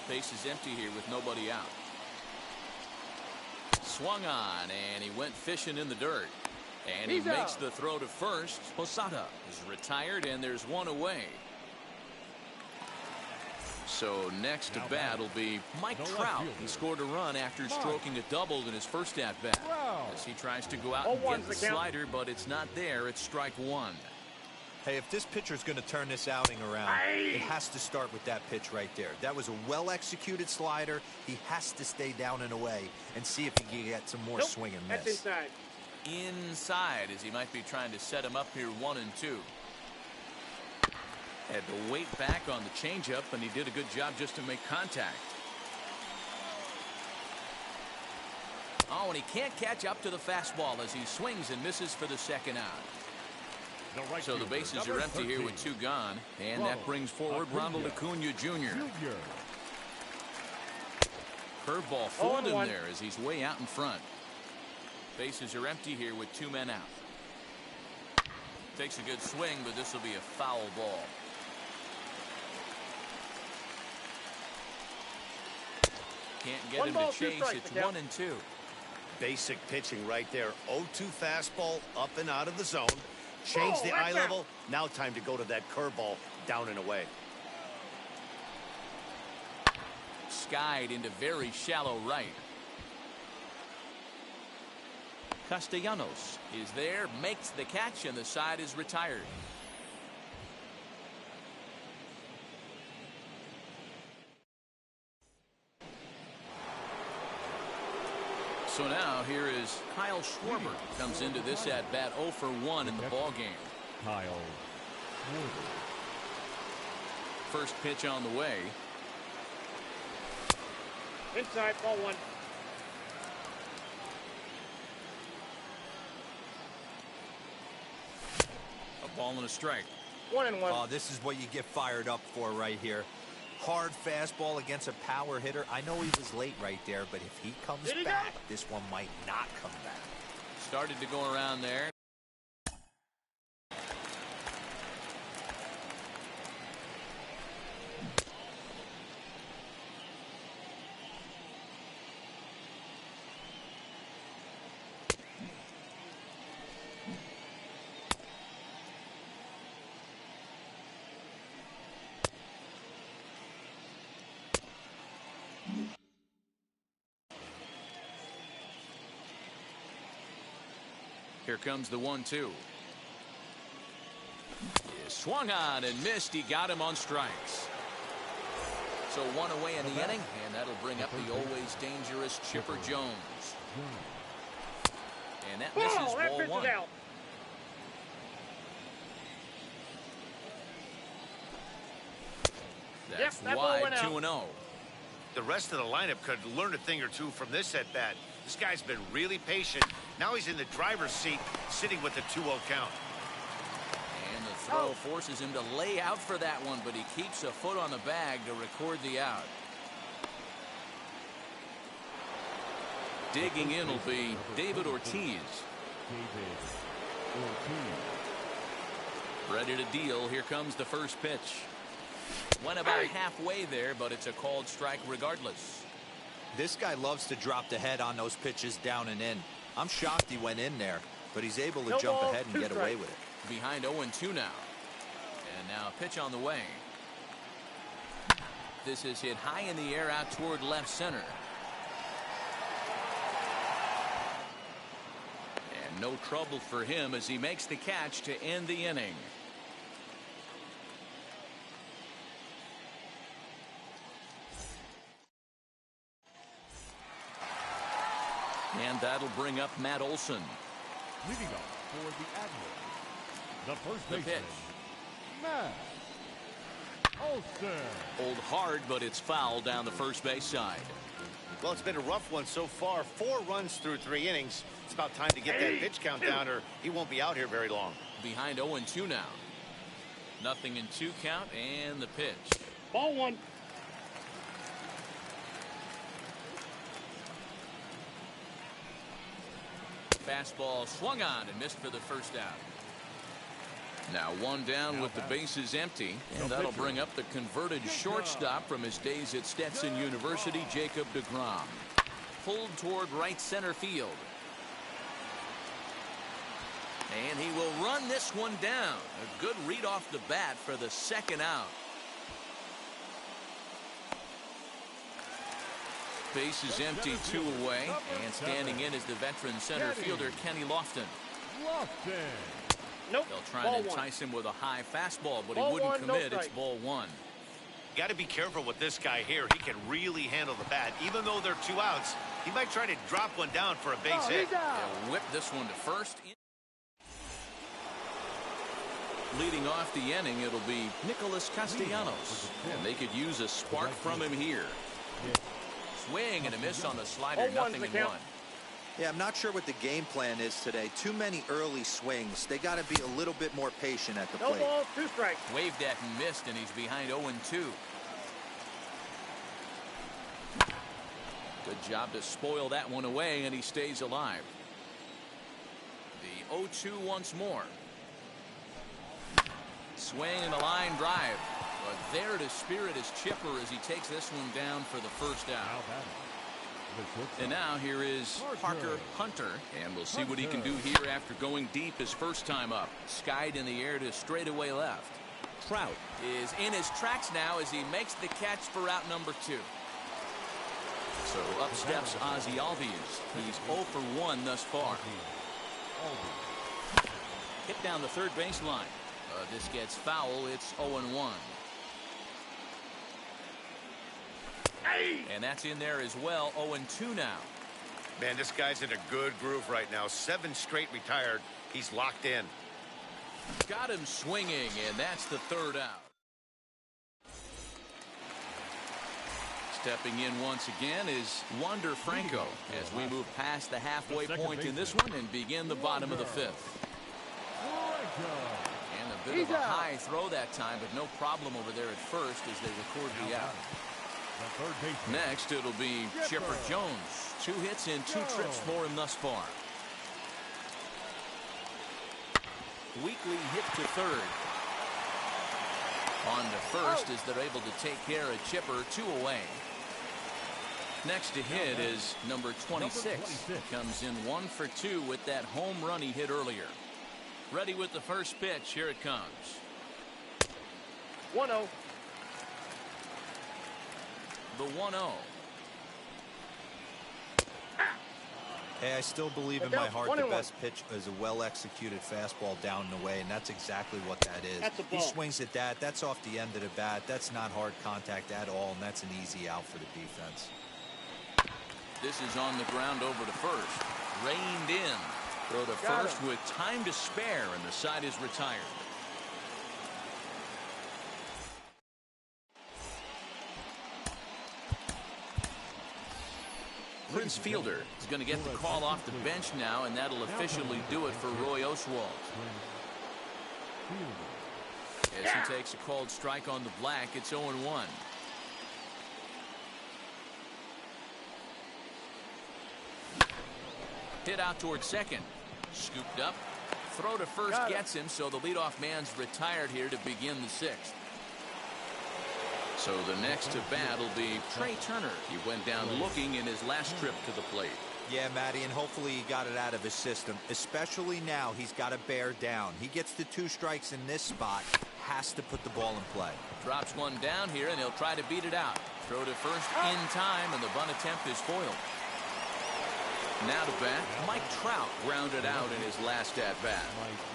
Base is empty here with nobody out. Swung on, and he went fishing in the dirt. And he makes the throw to first. Posada is retired, and there's one away. So next to bat will be Mike Trout. He scored a run after stroking a double in his first at-bat. As he tries to go out and get the slider, but it's not there. It's strike one. Hey, if this pitcher's going to turn this outing around, it has to start with that pitch right there. That was a well-executed slider. He has to stay down and away and see if he can get some more swing and miss. That's inside. Inside, as he might be trying to set him up here 1-2. Had to wait back on the changeup, and he did a good job just to make contact. Oh, and he can't catch up to the fastball as he swings and misses for the second out. So the bases are empty here with two gone, and that brings forward Ronald Acuna Jr. Curveball fooled him there as he's way out in front. Bases are empty here with two men out. Takes a good swing, but this will be a foul ball. Can't get him to chase. It's 1-2. Basic pitching right there. 0-2 fastball up and out of the zone. Change the eye level. Now time to go to that curveball down and away. Skied into very shallow right. Castellanos is there, makes the catch, and the side is retired. So now here is Kyle Schwarber. Comes into this at bat 0 for 1 in the ball game. Kyle Schwarber. First pitch on the way. Inside, ball one. A ball and a strike. 1-1. Oh, this is what you get fired up for right here. Hard fastball against a power hitter. I know he was late right there, but if he comes back, this one might not come back. Started to go around there. Here comes the 1-2. Swung on and missed. He got him on strikes. So one away in the inning, and that'll bring up the always dangerous Chipper Jones. And that misses ball one. That's wide, 2-0. The rest of the lineup could learn a thing or two from this at bat. This guy's been really patient. Now he's in the driver's seat, sitting with the 2-0 count. And the throw forces him to lay out for that one, but he keeps a foot on the bag to record the out. Digging in will be David Ortiz. Ready to deal. Here comes the first pitch. Went about halfway there, but it's a called strike regardless. This guy loves to drop the head on those pitches down and in. I'm shocked he went in there, but he's able to jump ahead and get away with it. Behind 0-2 now. And now a pitch on the way. This is hit high in the air out toward left center. And no trouble for him as he makes the catch to end the inning. And that'll bring up Matt Olson. Leading up for the Admirals, the first The baseman, pitch. Matt Olson. Pulled hard, but it's foul down the first base side. Well, it's been a rough one so far. 4 runs through 3 innings. It's about time to get that pitch count down, or he won't be out here very long. Behind 0-2 now. 0-2 count, and the pitch. Ball one. Fastball swung on and missed for the first out. Now one down with the bases empty, and that'll bring up the converted shortstop from his days at Stetson University, Jacob deGrom. Pulled toward right center field. And he will run this one down. A good read off the bat for the second out. Base is empty, 2 away. And standing in is the veteran center fielder, Kenny Lofton. Nope. They'll try and entice him with a high fastball, but he wouldn't commit. It's ball 1. Got to be careful with this guy here. He can really handle the bat. Even though they're 2 outs, he might try to drop one down for a base hit. He'll whip this one to first. Leading off the inning, it'll be Nicholas Castellanos. And they could use a spark from him here. Swing and a miss on the slider, 0-1 1. Yeah, I'm not sure what the game plan is today. Too many early swings. They got to be a little bit more patient at the plate. No ball, 2 strikes. Waved at and missed, and he's behind 0-2. Good job to spoil that one away, and he stays alive. The 0-2 once more. Swing and a line drive. But there to spirit his chipper as he takes this one down for the first out. And now here is Parker Hunter, and we'll see what he can do here after going deep his first time up. Skied in the air to straightaway left. Trout is in his tracks now as he makes the catch for out number 2. So up steps Ozzie Albies. He's 0 for 1 thus far. Hit down the third baseline. This gets foul. It's 0-1. And that's in there as well. 0-2 now. Man, this guy's in a good groove right now. 7 straight retired. He's locked in. Got him swinging, and that's the third out. Stepping in once again is Wander Franco as we move past the halfway point in this one and begin the bottom of the 5th. And a bit of a high throw that time, but no problem over there at first as they record the out. Next, it'll be Chipper Jones. 2 hits and 2 trips for him thus far. Weekly hit to third. On to first as they're able to take care of Chipper. 2 away. Next to hit is number 26. Comes in 1 for 2 with that home run he hit earlier. Ready with the first pitch. Here it comes. 1-0. The 1-0. Hey, I still believe in my heart the best pitch is a well-executed fastball down and away, and that's exactly what that is. He swings at that. That's off the end of the bat. That's not hard contact at all, and that's an easy out for the defense. This is on the ground over to first. Reined in. Throw to first with time to spare, and the side is retired. Prince Fielder is going to get the call off the bench now, and that'll officially do it for Roy Oswalt. As he takes a called strike on the black, it's 0-1. Hit out towards second. Scooped up. Throw to first gets him, so the leadoff man's retired here to begin the 6th. So the next to bat will be Trey Turner. He went down looking in his last trip to the plate. Yeah, Matty, and hopefully he got it out of his system. Especially now, he's got to bear down. He gets the 2 strikes in this spot, has to put the ball in play. Drops one down here, and he'll try to beat it out. Throw to first in time, and the bunt attempt is foiled. Now to bat, Mike Trout grounded out in his last at-bat.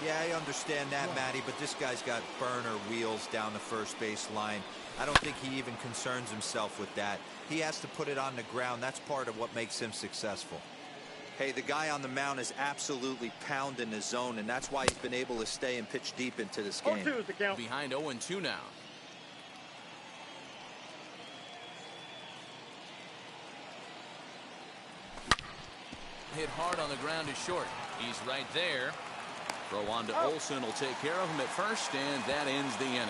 Yeah, I understand that, Matty, but this guy's got burner wheels down the first base line. I don't think he even concerns himself with that. He has to put it on the ground. That's part of what makes him successful. Hey, the guy on the mound is absolutely pounding the zone, and that's why he's been able to stay and pitch deep into this game. 0-2 is the count. Behind 0-2 now. Hit hard on the ground is short. He's right there. Throw on to Olsen will take care of him at first, and that ends the inning.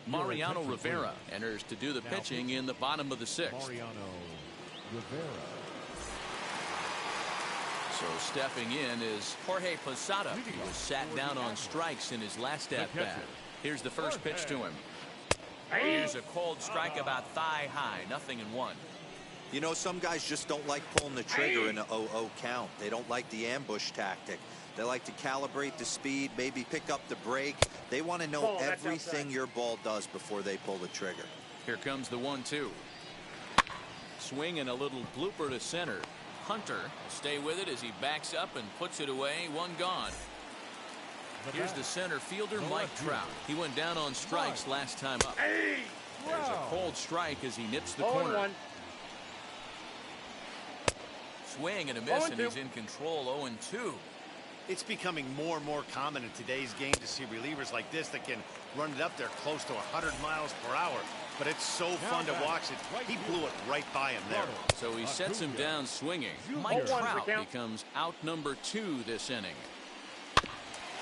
Mariano Rivera enters to do the pitching in the bottom of the 6th. So stepping in is Jorge Posada. He was sat down on strikes in his last at-bat. Here's the first pitch to him. Here's a cold strike about thigh high. 0-1. You know, some guys just don't like pulling the trigger in an 0-0 count. They don't like the ambush tactic. They like to calibrate the speed, maybe pick up the brake. They want to know everything your ball does before they pull the trigger. Here comes the 1-2. Swing and a little blooper to center. Hunter will stay with it as he backs up and puts it away. One gone. Here's the center fielder, Mike Trout. He went down on strikes last time up. There's a cold strike as he nips the corner. Swing and a miss, and he's in control. 0-2. It's becoming more and more common in today's game to see relievers like this that can run it up there close to 100 miles per hour. But it's so fun to watch it. He blew it right by him there. So he sets him down swinging. Mike Trout becomes out number 2 this inning.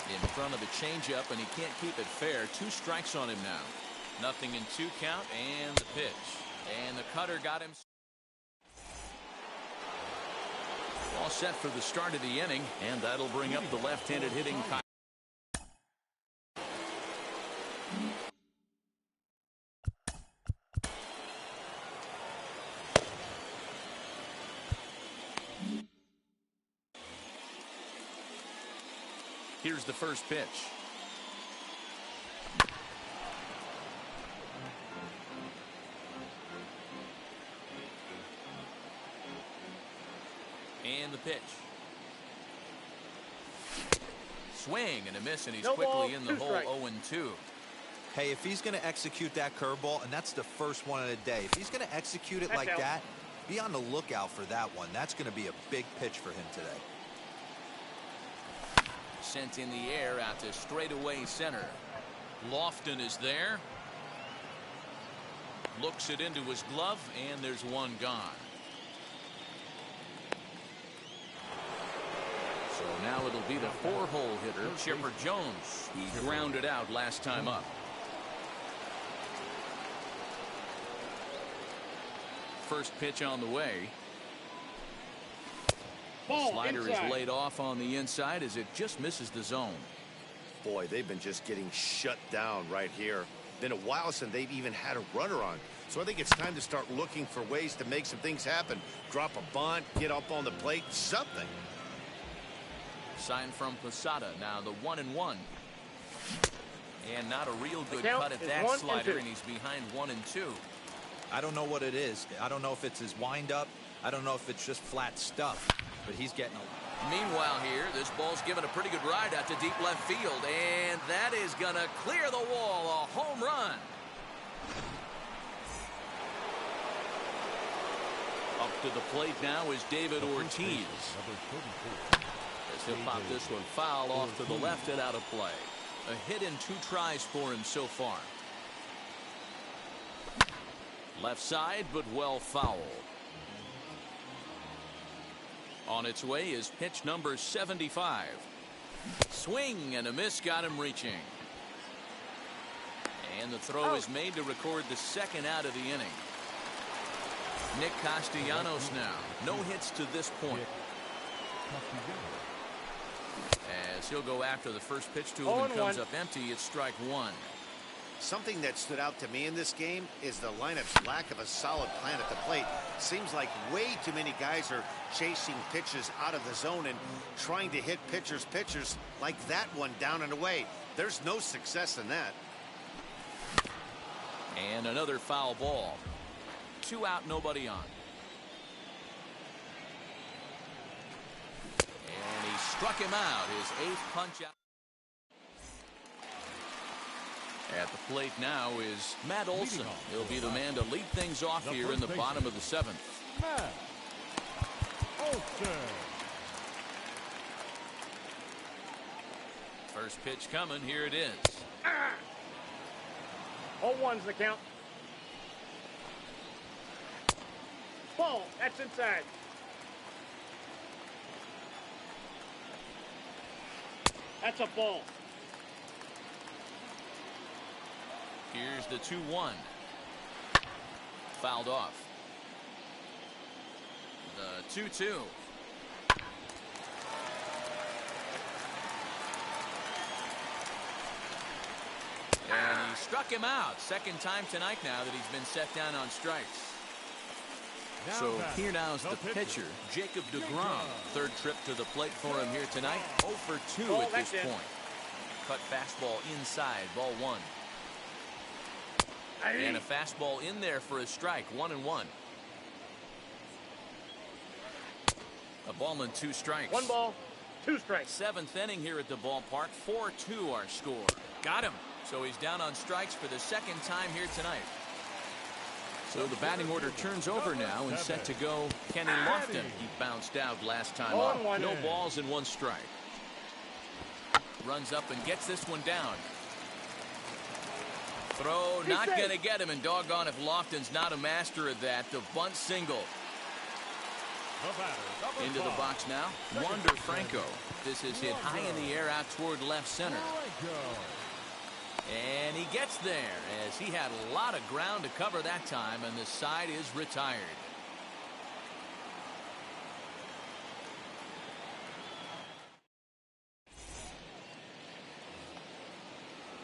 In front of the changeup, and he can't keep it fair. 2 strikes on him now. 0-2 count, and the pitch. And the cutter got him. All set for the start of the inning, and that'll bring up the left-handed hitting. Here's the first pitch. And the pitch. Swing and a miss, and he's quickly in the hole. 0-2. Hey, if he's going to execute that curveball, and that's the first one of the day, if he's going to execute it like that, be on the lookout for that one. That's going to be a big pitch for him today. Sent in the air out to straightaway center. Lofton is there. Looks it into his glove, and there's one gone. So now it'll be the 4-hole hitter, Chipper Jones. He grounded out last time up. First pitch on the way. Slider is laid off on the inside as it just misses the zone. Boy, they've been just getting shut down right here. Been a while since they've even had a runner on. So I think it's time to start looking for ways to make some things happen. Drop a bunt, get up on the plate, something. Sign from Posada. Now the 1-1. And not a real good cut at that slider, and he's behind 1-2. I don't know what it is. I don't know if it's his windup. I don't know if it's just flat stuff. But he's getting a... Meanwhile here, this ball's given a pretty good ride out to deep left field, and that is going to clear the wall. A home run. Up to the plate now is David Ortiz. As he'll pop this one foul off to the left and out of play. A hit in 2 tries for him so far. Left side, but well fouled. On its way is pitch number 75. Swing and a miss got him reaching. And the throw is made to record the second out of the inning. Nick Castellanos now. No hits to this point. As he'll go after the first pitch to him and comes up empty, it's strike 1. Something that stood out to me in this game is the lineup's lack of a solid plan at the plate. Seems like way too many guys are chasing pitches out of the zone and trying to hit pitchers like that one down and away. There's no success in that. And another foul ball. 2 out, nobody on. And he struck him out, his 8th punch out. At the plate now is Matt Olson. He'll be the man to lead things off here in the bottom of the 7th. Matt Olson. First pitch coming. Here it is. 0-1's the count. Ball. That's inside. That's a ball. Here's the 2-1. Fouled off. The 2-2. Struck him out. Second time tonight now that he's been set down on strikes. So here now is the pitcher, Jacob deGrom. Third trip to the plate for him here tonight. 0 for 2 at this point. Cut fastball inside, ball 1. And a fastball in there for a strike, 1-1. A ball and 2 strikes. 1 ball, 2 strikes. 7th inning here at the ballpark. 4-2 our score. Got him. So he's down on strikes for the second time here tonight. So the batting order turns over now and set to go Kenny Lofton. He bounced out last time up. No balls and 1 strike. Runs up and gets this one down. Throw not going to get him, and doggone if Lofton's not a master of that. The bunt single. Into the box now, Wander Franco. This is hit high in the air out toward left center. And he gets there as he had a lot of ground to cover that time, and the side is retired.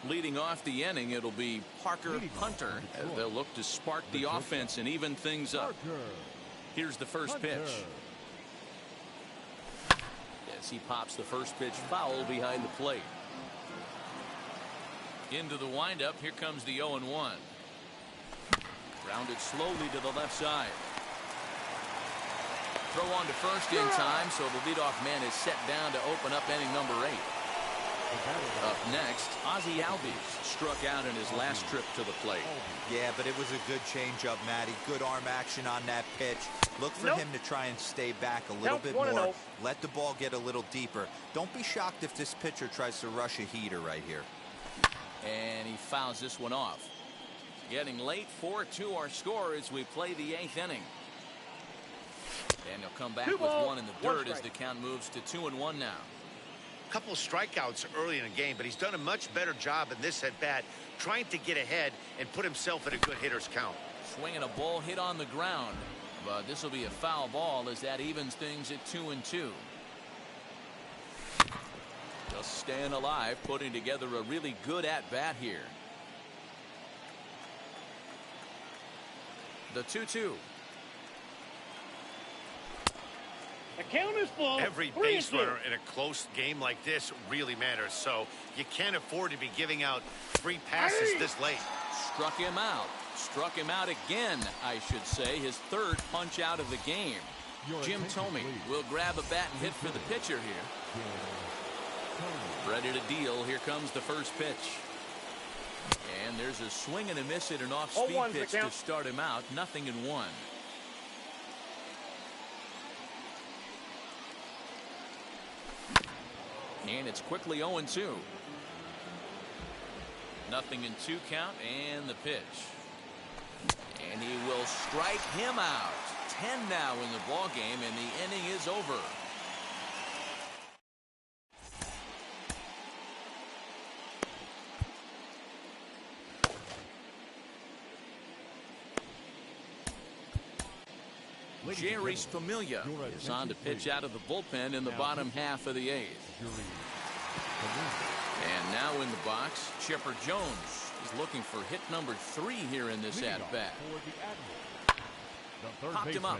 Leading off the inning, it'll be Parker Hunter as they'll look to spark the offense and even things up. Here's the first pitch. As he pops the first pitch foul behind the plate. Into the windup, here comes the 0-1. Grounded slowly to the left side. Throw on to first in time, so the leadoff man is set down to open up inning number 8. Up next, Ozzie Albies struck out in his last trip to the plate. Yeah, but it was a good changeup, Matty. Good arm action on that pitch. Look for him to try and stay back a little bit more. Let the ball get a little deeper. Don't be shocked if this pitcher tries to rush a heater right here. And he fouls this one off. Getting late, 4-2 our score as we play the 8th inning. And he'll come back with 1 in the dirt as the count moves to 2-1 now. Couple strikeouts early in the game, but he's done a much better job in this at-bat trying to get ahead and put himself in a good hitter's count. Swinging a ball hit on the ground, but this will be a foul ball as that evens things at 2-2. Just staying alive, putting together a really good at-bat here. The 2-2. The count is full. Every base runner in a close game like this really matters, so you can't afford to be giving out free passes this late. Struck him out. Struck him out again, I should say. His 3rd punch out of the game. Jim Thome will grab a bat and hit for the pitcher here. Ready to deal. Here comes the first pitch. And there's a swing and a miss at an off-speed pitch to start him out. 0-1. And it's quickly 0-2. 0-2 count, and the pitch. And he will strike him out. 10 now in the ball game, and the inning is over. Jerry's Familia is on to pitch out of the bullpen in the bottom half of the 8th. And now in the box, Chipper Jones is looking for hit number 3 here in this at-bat. Popped him up.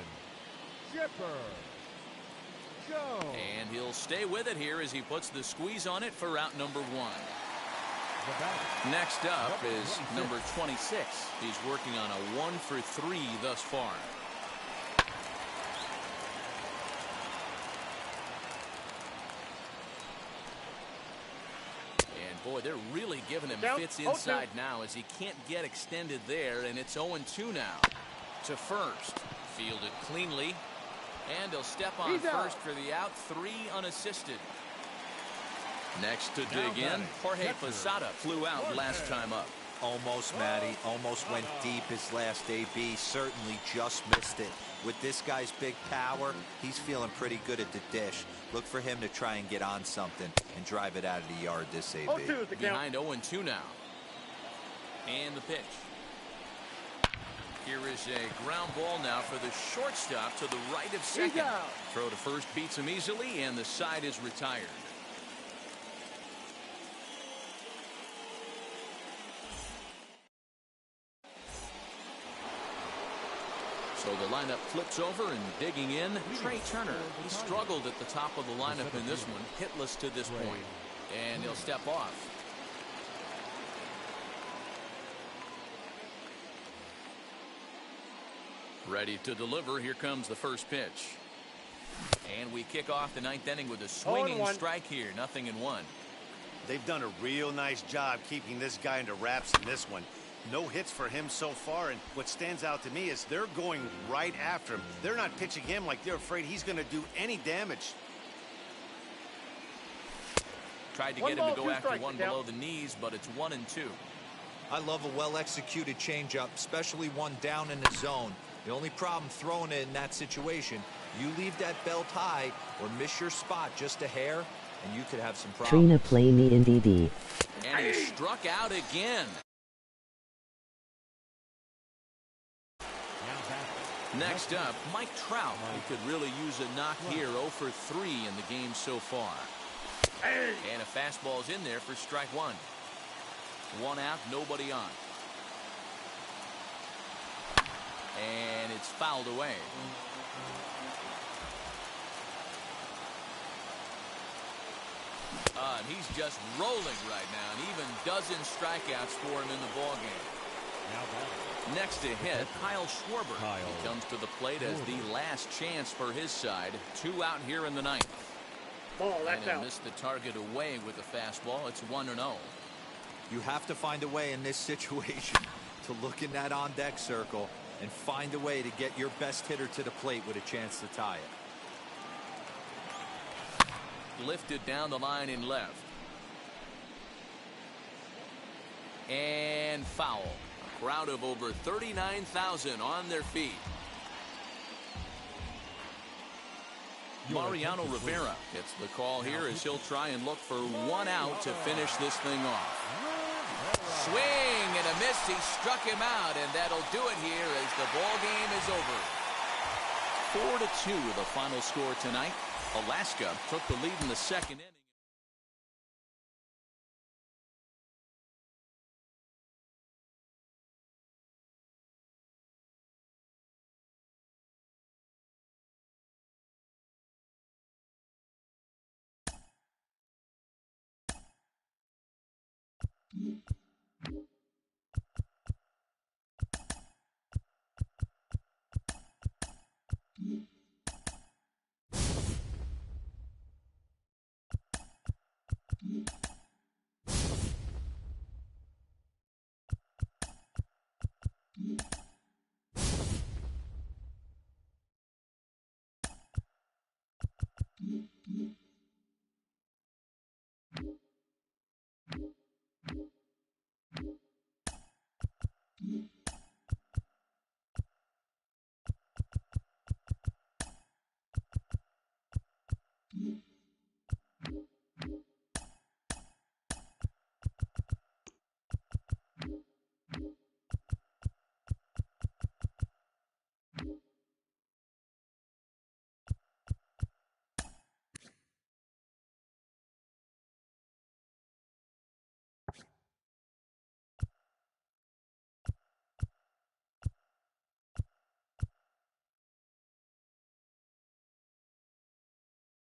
And he'll stay with it here as he puts the squeeze on it for out number 1. Next up is number 26. He's working on a 1 for 3 thus far. Boy, they're really giving him fits inside now as he can't get extended there, and it's 0-2 now. To first, fielded cleanly, and he'll step on first for the out. 3 unassisted. Next to dig in, Jorge Posada flew out last time up. Almost, Matty. Almost went deep his last AB. Certainly just missed it. With this guy's big power, he's feeling pretty good at the dish. Look for him to try and get on something and drive it out of the yard this AB. Behind 0-2 now. And the pitch. Here is a ground ball now for the shortstop to the right of second. Throw to first beats him easily, and the side is retired. So the lineup flips over, and digging in, Trey Turner. He struggled at the top of the lineup in this one, hitless to this point, and he'll step off. Ready to deliver. Here comes the first pitch. And we kick off the ninth inning with a swinging strike here. 0-1. They've done a real nice job keeping this guy under wraps in this one. No hits for him so far, and what stands out to me is they're going right after him. They're not pitching him like they're afraid he's going to do any damage. Tried to get him to go after one below the knees, but it's 1-2. I love a well-executed changeup, especially one down in the zone. The only problem throwing it in that situation, you leave that belt high or miss your spot just a hair, and you could have some problems. Trina, play me in DD. And he struck out again. Next up, Mike Trout, who could really use a knock here. 0 for 3 in the game so far. And a fastball's in there for strike one. One out, nobody on. And it's fouled away. And he's just rolling right now, and even dozen strikeouts for him in the ballgame. Next to hit, Kyle Schwarber. He comes to the plate as the last chance for his side. 2 out here in the ninth. Ball, that's and out. Missed the target away with the fastball. It's 1-0. You have to find a way in this situation to look in that on-deck circle and find a way to get your best hitter to the plate with a chance to tie it. Lifted down the line in left. And foul. A crowd of over 39,000 on their feet. Mariano Rivera gets the call here as he'll try and look for one out to finish this thing off. Swing and a miss. He struck him out, and that'll do it here as the ball game is over. 4-2 the final score tonight. Alaska took the lead in the second inning.